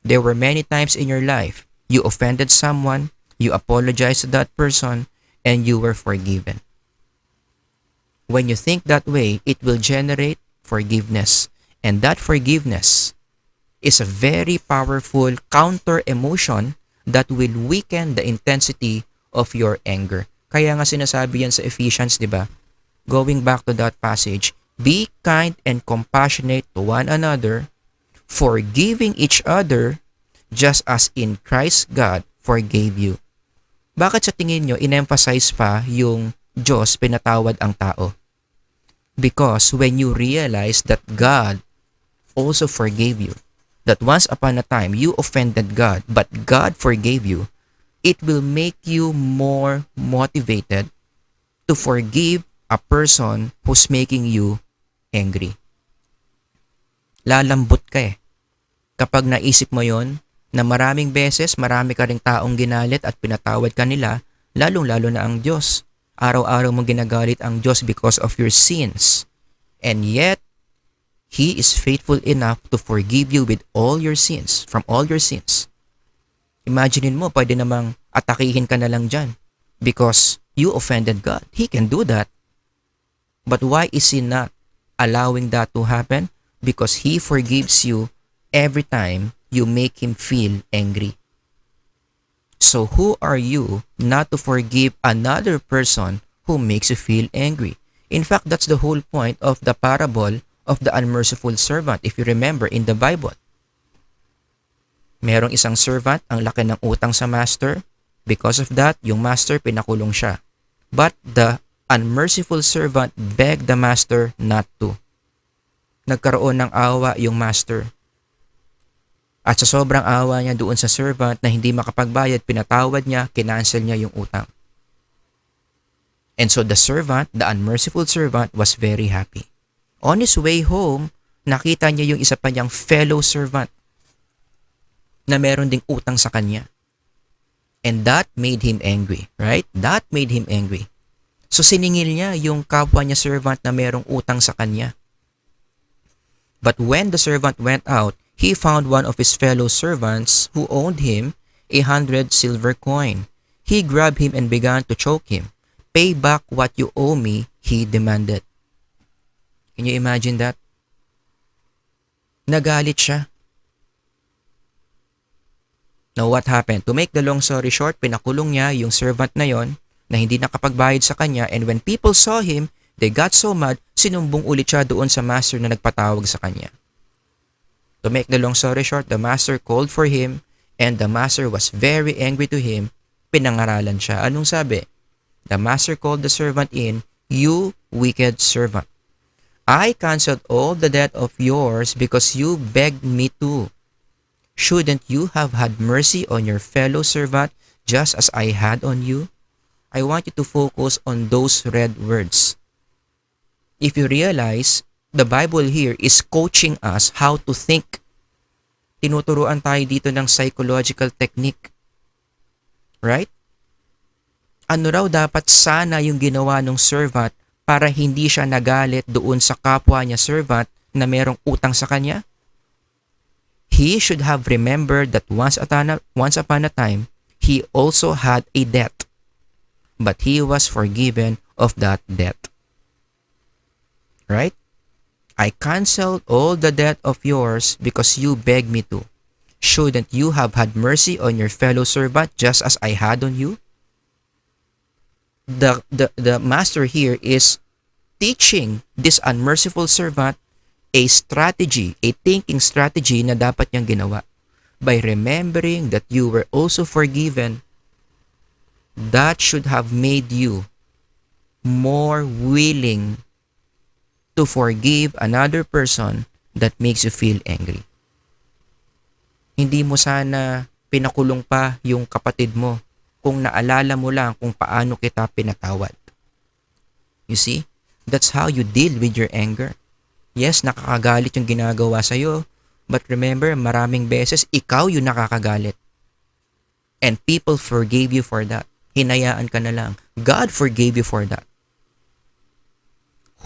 There were many times in your life you offended someone, you apologized to that person, and you were forgiven. When you think that way, it will generate forgiveness. And that forgiveness is a very powerful counter emotion that will weaken the intensity of your anger. Kaya nga sinasabi yan sa Ephesians, di ba? Going back to that passage, be kind and compassionate to one another, forgiving each other just as in Christ God forgave you. Bakit sa tingin nyo in-emphasize pa yung Diyos pinatawad ang tao? Because when you realize that God also forgave you, that once upon a time you offended God but God forgave you, it will make you more motivated to forgive a person who's making you angry. Lalambot ka eh. Kapag naisip mo yon na maraming beses, marami ka ring taong ginalit at pinatawad ka nila, lalong-lalo na ang Diyos. Araw-araw mong ginagalit ang Diyos because of your sins. And yet, He is faithful enough to forgive you with all your sins, from all your sins. Imaginein mo, pwede namang atakihin ka na lang dyan because you offended God. He can do that. But why is He not allowing that to happen? Because He forgives you every time you make Him feel angry. So who are you not to forgive another person who makes you feel angry? In fact, that's the whole point of the parable of the unmerciful servant, if you remember in the Bible. Merong isang servant, ang laki ng utang sa master. Because of that, yung master pinakulong siya. But the unmerciful servant begged the master not to. Nagkaroon ng awa yung master. At sa sobrang awa niya doon sa servant na hindi makapagbayad, pinatawad niya, kinancel niya yung utang. And so the servant, the unmerciful servant, was very happy. On his way home, nakita niya yung isa pa niyang fellow servant na meron ding utang sa kanya. And that made him angry, right? That made him angry. So siningil niya yung kapwa niya servant na merong utang sa kanya. But when the servant went out, he found one of his fellow servants who owed him 100 silver coin. He grabbed him and began to choke him. Pay back what you owe me, he demanded. Can you imagine that? Nagalit siya. Now what happened? To make the long story short, pinakulong niya yung servant na yon na hindi nakapagbayad sa kanya, and when people saw him, they got so mad, sinumbong ulit siya doon sa master na nagpatawag sa kanya. To make the long story short, the master called for him and the master was very angry to him. Pinangaralan siya. Anong sabi? The master called the servant in, "You wicked servant. I canceled all the debt of yours because you begged me to. Shouldn't you have had mercy on your fellow servant just as I had on you?" I want you to focus on those red words. If you realize, the Bible here is coaching us how to think. Tinuturuan tayo dito ng psychological technique. Right? Ano raw dapat sana yung ginawa ng servant para hindi siya nagalit doon sa kapwa niya servant na merong utang sa kanya? He should have remembered that once upon a time, he also had a debt. But he was forgiven of that debt. Right? I canceled all the debt of yours because you begged me to. Shouldn't you have had mercy on your fellow servant just as I had on you? The master here is teaching this unmerciful servant a strategy, a thinking strategy na dapat niyang ginawa. By remembering that you were also forgiven, that should have made you more willing to forgive another person that makes you feel angry. Hindi mo sana pinakulong pa yung kapatid mo kung naalala mo lang kung paano kita pinatawad. You see, that's how you deal with your anger. Yes, nakakagalit yung ginagawa sa'yo, but remember, maraming beses ikaw yung nakakagalit. And people forgave you for that. Hinayaan ka na lang. God forgave you for that.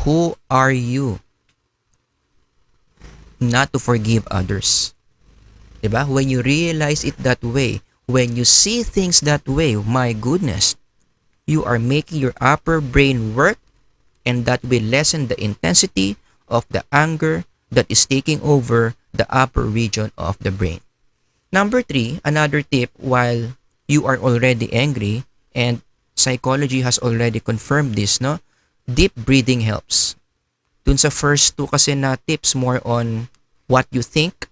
Who are you not to forgive others? Diba? When you realize it that way, when you see things that way, my goodness, you are making your upper brain work, and that will lessen the intensity of the anger that is taking over the upper region of the brain. Number 3, another tip while you are already angry, and psychology has already confirmed this, no? Deep breathing helps. Dun sa first 2 kasi na tips, more on what you think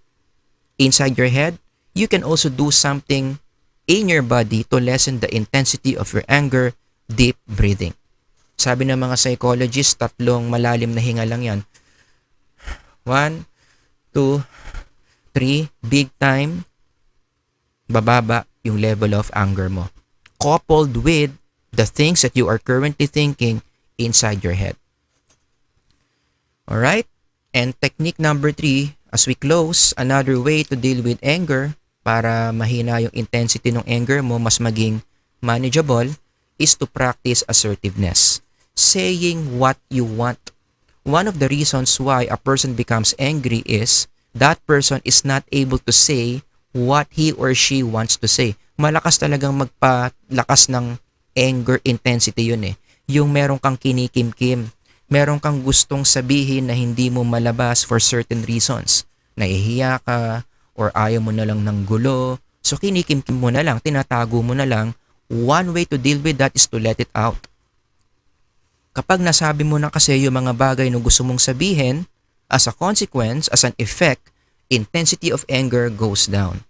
inside your head, you can also do something in your body to lessen the intensity of your anger, deep breathing. Sabi ng mga psychologists, 3 malalim na hinga lang yan. 1, 2, 3, big time, bababa yung level of anger mo, coupled with the things that you are currently thinking inside your head. Alright? And technique number 3, as we close, another way to deal with anger para mahina yung intensity ng anger mo, mas maging manageable, is to practice assertiveness. Saying what you want. One of the reasons why a person becomes angry is that person is not able to say what he or she wants to say. Malakas talagang magpalakas ng anger intensity yun eh. Yung meron kang kinikimkim, meron kang gustong sabihin na hindi mo malabas for certain reasons. Nahihiya ka, or ayaw mo na lang ng gulo. So kinikimkim mo na lang, tinatago mo na lang. One way to deal with that is to let it out. Kapag nasabi mo na kasi yung mga bagay na gusto mong sabihin, as a consequence, as an effect, intensity of anger goes down.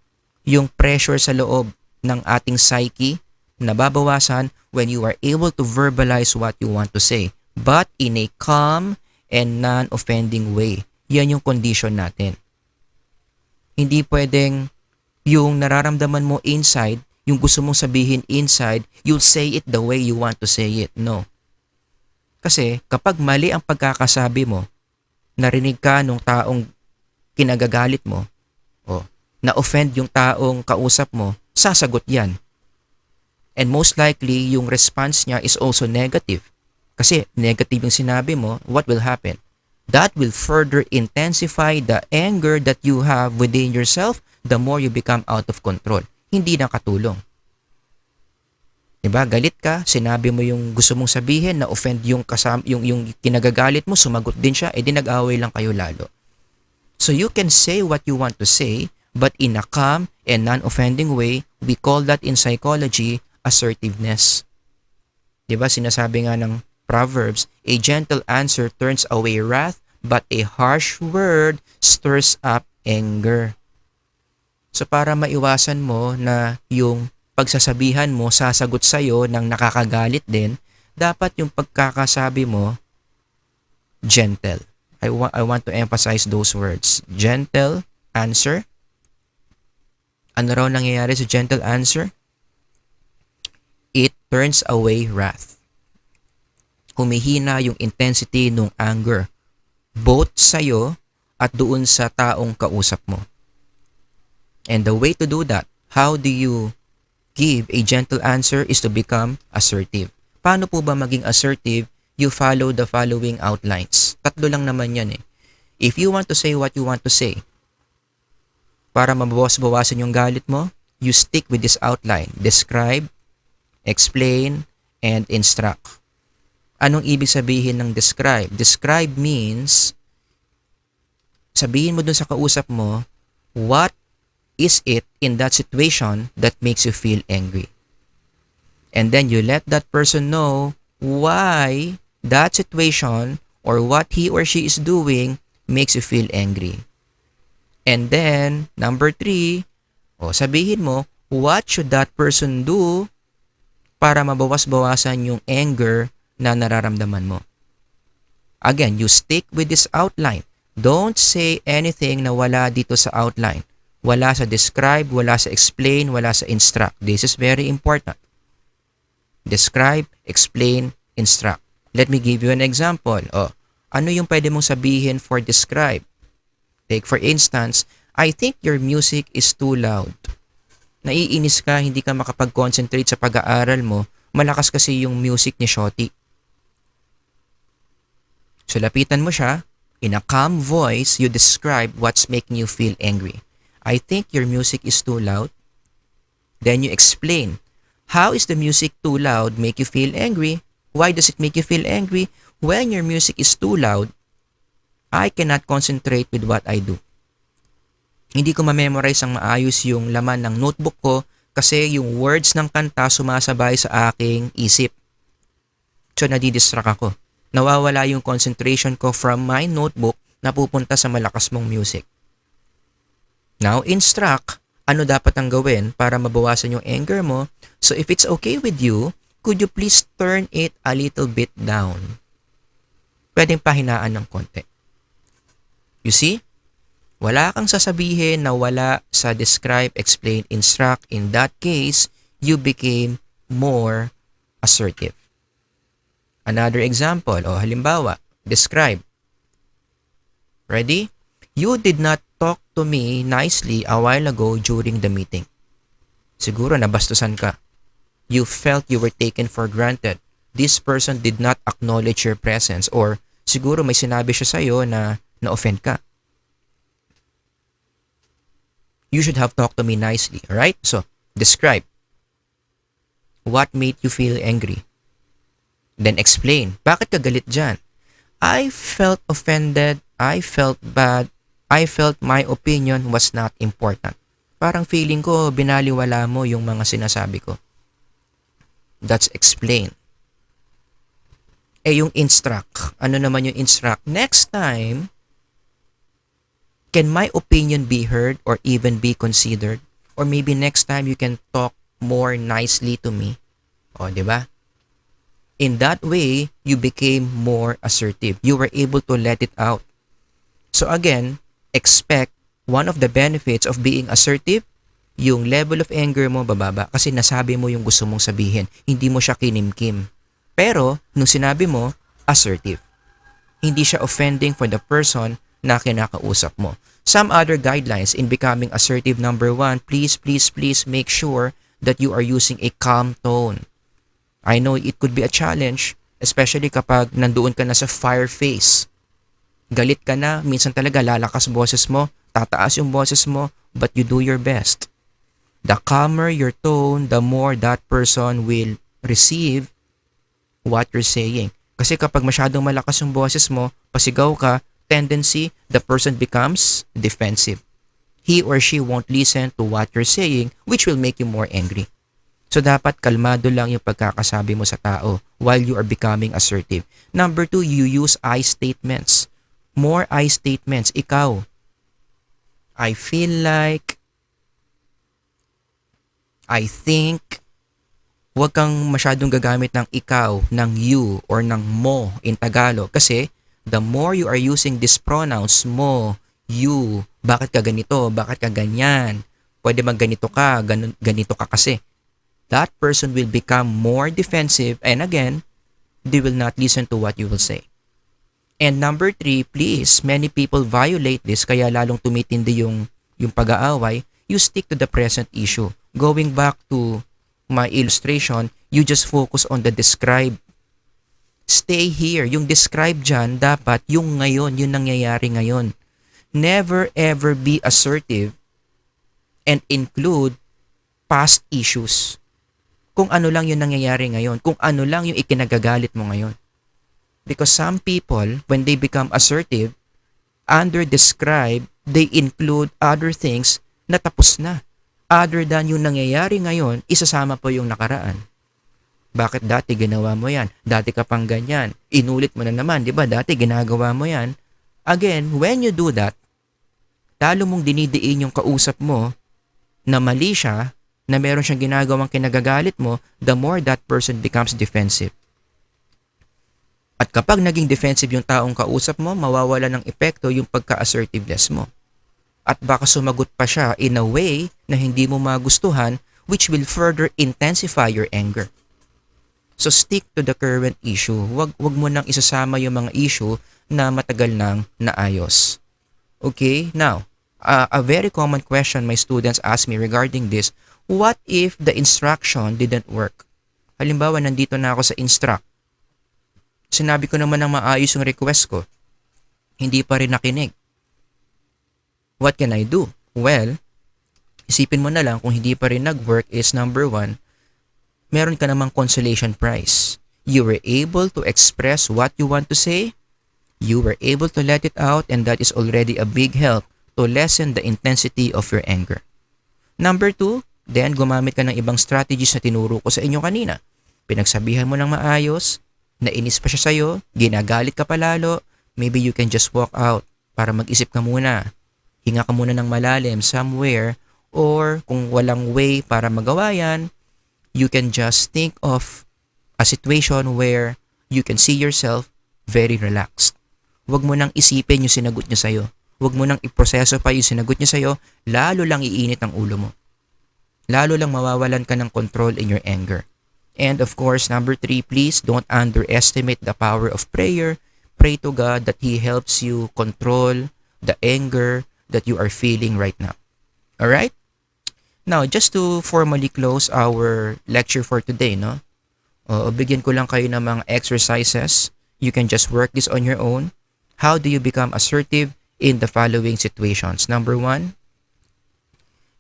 Yung pressure sa loob ng ating psyche nababawasan when you are able to verbalize what you want to say, but in a calm and non-offending way. Yan yung condition natin. Hindi pwedeng yung nararamdaman mo inside, yung gusto mong sabihin inside, you'll say it the way you want to say it. No. Kasi kapag mali ang pagkakasabi mo, narinig ka nung taong kinagagalit mo, o na-offend yung taong kausap mo, sasagot yan. And most likely, yung response niya is also negative. Kasi negative yung sinabi mo, what will happen? That will further intensify the anger that you have within yourself the more you become out of control. Hindi na katulong. Diba? Galit ka, sinabi mo yung gusto mong sabihin, na offend yung yung kinagagalit mo, sumagot din siya, edi nag-away lang kayo lalo. So you can say what you want to say, but in a calm and non-offending way. We call that in psychology assertiveness. Diba? Sinasabi nga ng Proverbs, a gentle answer turns away wrath, but a harsh word stirs up anger. So para maiwasan mo na yung pagsasabihan mo sasagot sa'yo ng nakakagalit din, dapat yung pagkakasabi mo gentle. I want to emphasize those words. Gentle answer. Ano raw nangyayari sa gentle answer? It turns away wrath. Humihina yung intensity ng anger, both sa'yo at doon sa taong kausap mo. And the way to do that, how do you give a gentle answer, is to become assertive. Paano po ba maging assertive? You follow the following outlines. Tatlo lang naman yan eh. If you want to say what you want to say, para mabawas-bawasan yung galit mo, you stick with this outline. Describe, explain, and instruct. Anong ibig sabihin ng describe? Describe means, sabihin mo dun sa kausap mo, what is it in that situation that makes you feel angry? And then you let that person know why that situation or what he or she is doing makes you feel angry. And then, number 3, sabihin mo, what should that person do para mabawas-bawasan yung anger na nararamdaman mo. Again, you stick with this outline. Don't say anything na wala dito sa outline. Wala sa describe, wala sa explain, wala sa instruct. This is very important. Describe, explain, instruct. Let me give you an example. Ano yung pwede mong sabihin for describe? Take for instance, I think your music is too loud. Naiinis ka, hindi ka makapag-concentrate sa pag-aaral mo, malakas kasi yung music ni Shoti. So lapitan mo siya, in a calm voice, you describe what's making you feel angry. I think your music is too loud. Then you explain, how is the music too loud make you feel angry? Why does it make you feel angry? When your music is too loud, I cannot concentrate with what I do. Hindi ko ma-memorize ang maayos yung laman ng notebook ko kasi yung words ng kanta sumasabay sa aking isip. So nadidistract ako. Nawawala yung concentration ko from my notebook na pupunta sa malakas mong music. Now, instruct, ano dapat ang gawin para mabawasan yung anger mo? So if it's okay with you, could you please turn it a little bit down? Pwedeng pahinaan ng konti. You see? Wala kang sasabihin na wala sa describe, explain, instruct. In that case, you became more assertive. Another example, halimbawa, describe. Ready? You did not talk to me nicely a while ago during the meeting. Siguro nabastusan ka. You felt you were taken for granted. This person did not acknowledge your presence, or siguro may sinabi siya sa'yo na na-offend ka. You should have talked to me nicely, alright? So, describe. What made you feel angry? Then explain. Bakit ka galit dyan? I felt offended. I felt bad. I felt my opinion was not important. Parang feeling ko binaliwala mo yung mga sinasabi ko. That's explain. Yung instruct. Ano naman yung instruct? Next time, can my opinion be heard or even be considered? Or maybe next time you can talk more nicely to me. Diba? In that way, you became more assertive. You were able to let it out. So again, expect one of the benefits of being assertive, yung level of anger mo bababa kasi nasabi mo yung gusto mong sabihin. Hindi mo siya kinimkim. Pero, nung sinabi mo, assertive. Hindi siya offending for the person na kinakausap mo. Some other guidelines in becoming assertive. Number 1, please make sure that you are using a calm tone. I know it could be a challenge, especially kapag nandoon ka na sa fire face. Galit ka na, minsan talaga lalakas boses mo, tataas yung boses mo, but you do your best. The calmer your tone, the more that person will receive what you're saying. Kasi kapag masyadong malakas yung boses mo, pasigaw ka, tendency, the person becomes defensive. He or she won't listen to what you're saying, which will make you more angry. So dapat kalmado lang yung pagkakasabi mo sa tao while you are becoming assertive. Number 2, you use I statements. More I statements. Ikaw, I feel like, I think. Huwag kang masyadong gagamit ng ikaw, ng you, or ng mo in Tagalog. Kasi the more you are using these pronouns, mo, you, bakit ka ganito, bakit ka ganyan, pwede bang ganito ka, ganito ka kasi. That person will become more defensive and again, they will not listen to what you will say. And number 3, please, many people violate this kaya lalong tumitindi yung pag-aaway, you stick to the present issue. Going back to my illustration, you just focus on the describe. Stay here. Yung describe dyan, dapat yung ngayon, yung nangyayari ngayon. Never ever be assertive and include past issues. Kung ano lang yung nangyayari ngayon, kung ano lang yung ikinagagalit mo ngayon. Because some people, when they become assertive, under describe, they include other things na tapos na. Other than yung nangyayari ngayon, isasama po yung nakaraan. Bakit dati ginawa mo yan? Dati ka pang ganyan. Inulit mo na naman, di ba? Dati ginagawa mo yan. Again, when you do that, talo mong dinidiin yung kausap mo na mali siya, na meron siyang ginagawang kinagagalit mo, the more that person becomes defensive. At kapag naging defensive yung taong kausap mo, mawawala ng epekto yung pagka-assertiveness mo. At baka sumagot pa siya in a way na hindi mo magustuhan, which will further intensify your anger. So stick to the current issue. Wag mo nang isasama yung mga issue na matagal nang naayos. Okay? Now, a very common question my students ask me regarding this, what if the instruction didn't work? Halimbawa, nandito na ako sa instruct. Sinabi ko naman ng maayos yung request ko. Hindi pa rin nakinig. What can I do? Well, isipin mo na lang kung hindi pa rin nag-work is number 1, meron ka namang consolation prize. You were able to express what you want to say. You were able to let it out and that is already a big help to lessen the intensity of your anger. Number 2, then gumamit ka ng ibang strategies na tinuro ko sa inyo kanina. Pinagsabihan mo ng maayos, nainis pa siya sa'yo, ginagalit ka palalo, maybe you can just walk out para mag-isip ka muna. Hinga ka muna ng malalim somewhere or kung walang way para magawa yan, you can just think of a situation where you can see yourself very relaxed. Huwag mo nang isipin yung sinagot niya sa'yo. Huwag mo nang iproseso pa yung sinagot niya sa'yo, lalo lang iinit ang ulo mo. Lalo lang mawawalan ka ng control in your anger. And of course, number 3, please don't underestimate the power of prayer. Pray to God that He helps you control the anger that you are feeling right now. Alright? Now, just to formally close our lecture for today, no? Bigyan ko lang kayo ng mga exercises. You can just work this on your own. How do you become assertive in the following situations? Number 1,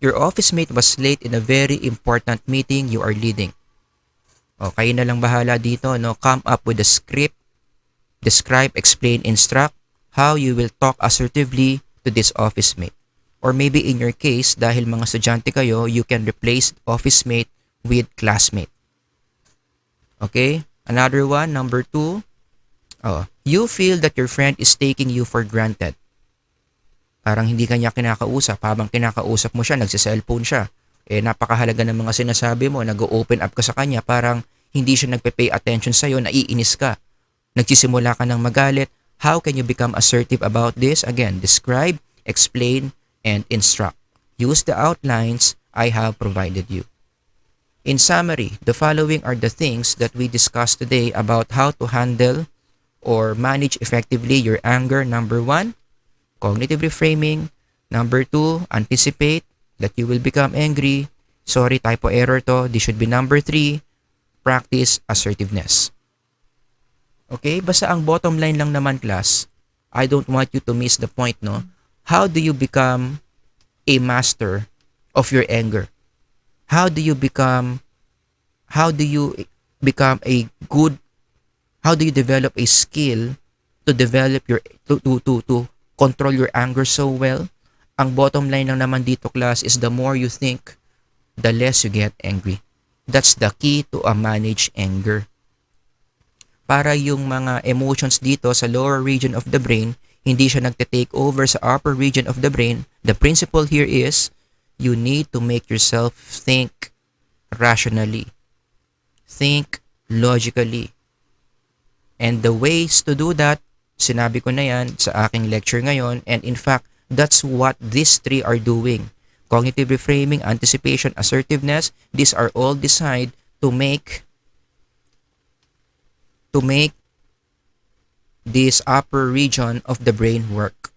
your office mate was late in a very important meeting you are leading. Kayo na lang bahala dito, no? Come up with a script, describe, explain, instruct how you will talk assertively to this office mate. Or maybe in your case, dahil mga estudyante kayo, you can replace office mate with classmate. Okay? Another one, number 2, you feel that your friend is taking you for granted. Parang hindi kanya kinakausap. Habang kinakausap mo siya, nagsiselfone siya. Napakahalaga ng mga sinasabi mo, nag-open up ka sa kanya, parang hindi siya nagpe-pay attention sa'yo, naiinis ka. Nagsisimula ka ng magalit. How can you become assertive about this? Again, describe, explain, and instruct. Use the outlines I have provided you. In summary, the following are the things that we discussed today about how to handle or manage effectively your anger. Number 1, cognitive reframing. Number 2, anticipate that you will become angry. Sorry, typo error to. This should be number 3, practice assertiveness. Okay, basta ang bottom line lang naman class, I don't want you to miss the point, no? How do you become a master of your anger? How do you become how do you become a good how do you develop a skill to develop your to control your anger so well? Ang bottom line lang naman dito, class, is the more you think, the less you get angry. That's the key to a managed anger. Para yung mga emotions dito sa lower region of the brain, hindi siya nagte-take over sa upper region of the brain. The principle here is, you need to make yourself think rationally. Think logically. And the ways to do that, sinabi ko na yan sa aking lecture ngayon. And in fact, that's what these three are doing. Cognitive reframing, anticipation, assertiveness, these are all designed to make this upper region of the brain work.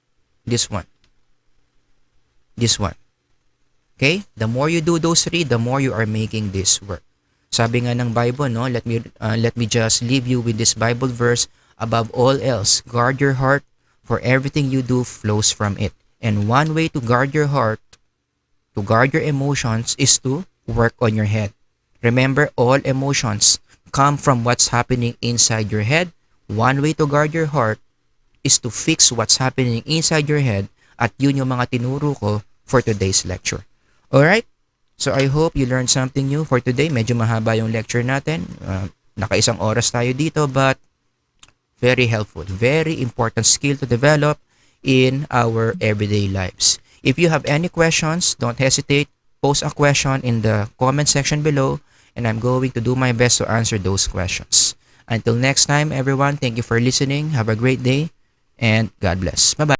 This one. This one. Okay? The more you do those three, the more you are making this work. Sabi nga ng Bible, no? Let me just leave you with this Bible verse. Above all else, guard your heart, for everything you do flows from it. And one way to guard your heart, to guard your emotions, is to work on your head. Remember, all emotions come from what's happening inside your head. One way to guard your heart is to fix what's happening inside your head, at yun yung mga tinuro ko for today's lecture. Alright? So I hope you learned something new for today. Medyo mahaba yung lecture natin. Naka-1 oras tayo dito, but very helpful. Very important skill to develop in our everyday lives. If you have any questions, don't hesitate. Post a question in the comment section below, and I'm going to do my best to answer those questions. Until next time, everyone, thank you for listening. Have a great day, and God bless. Bye-bye.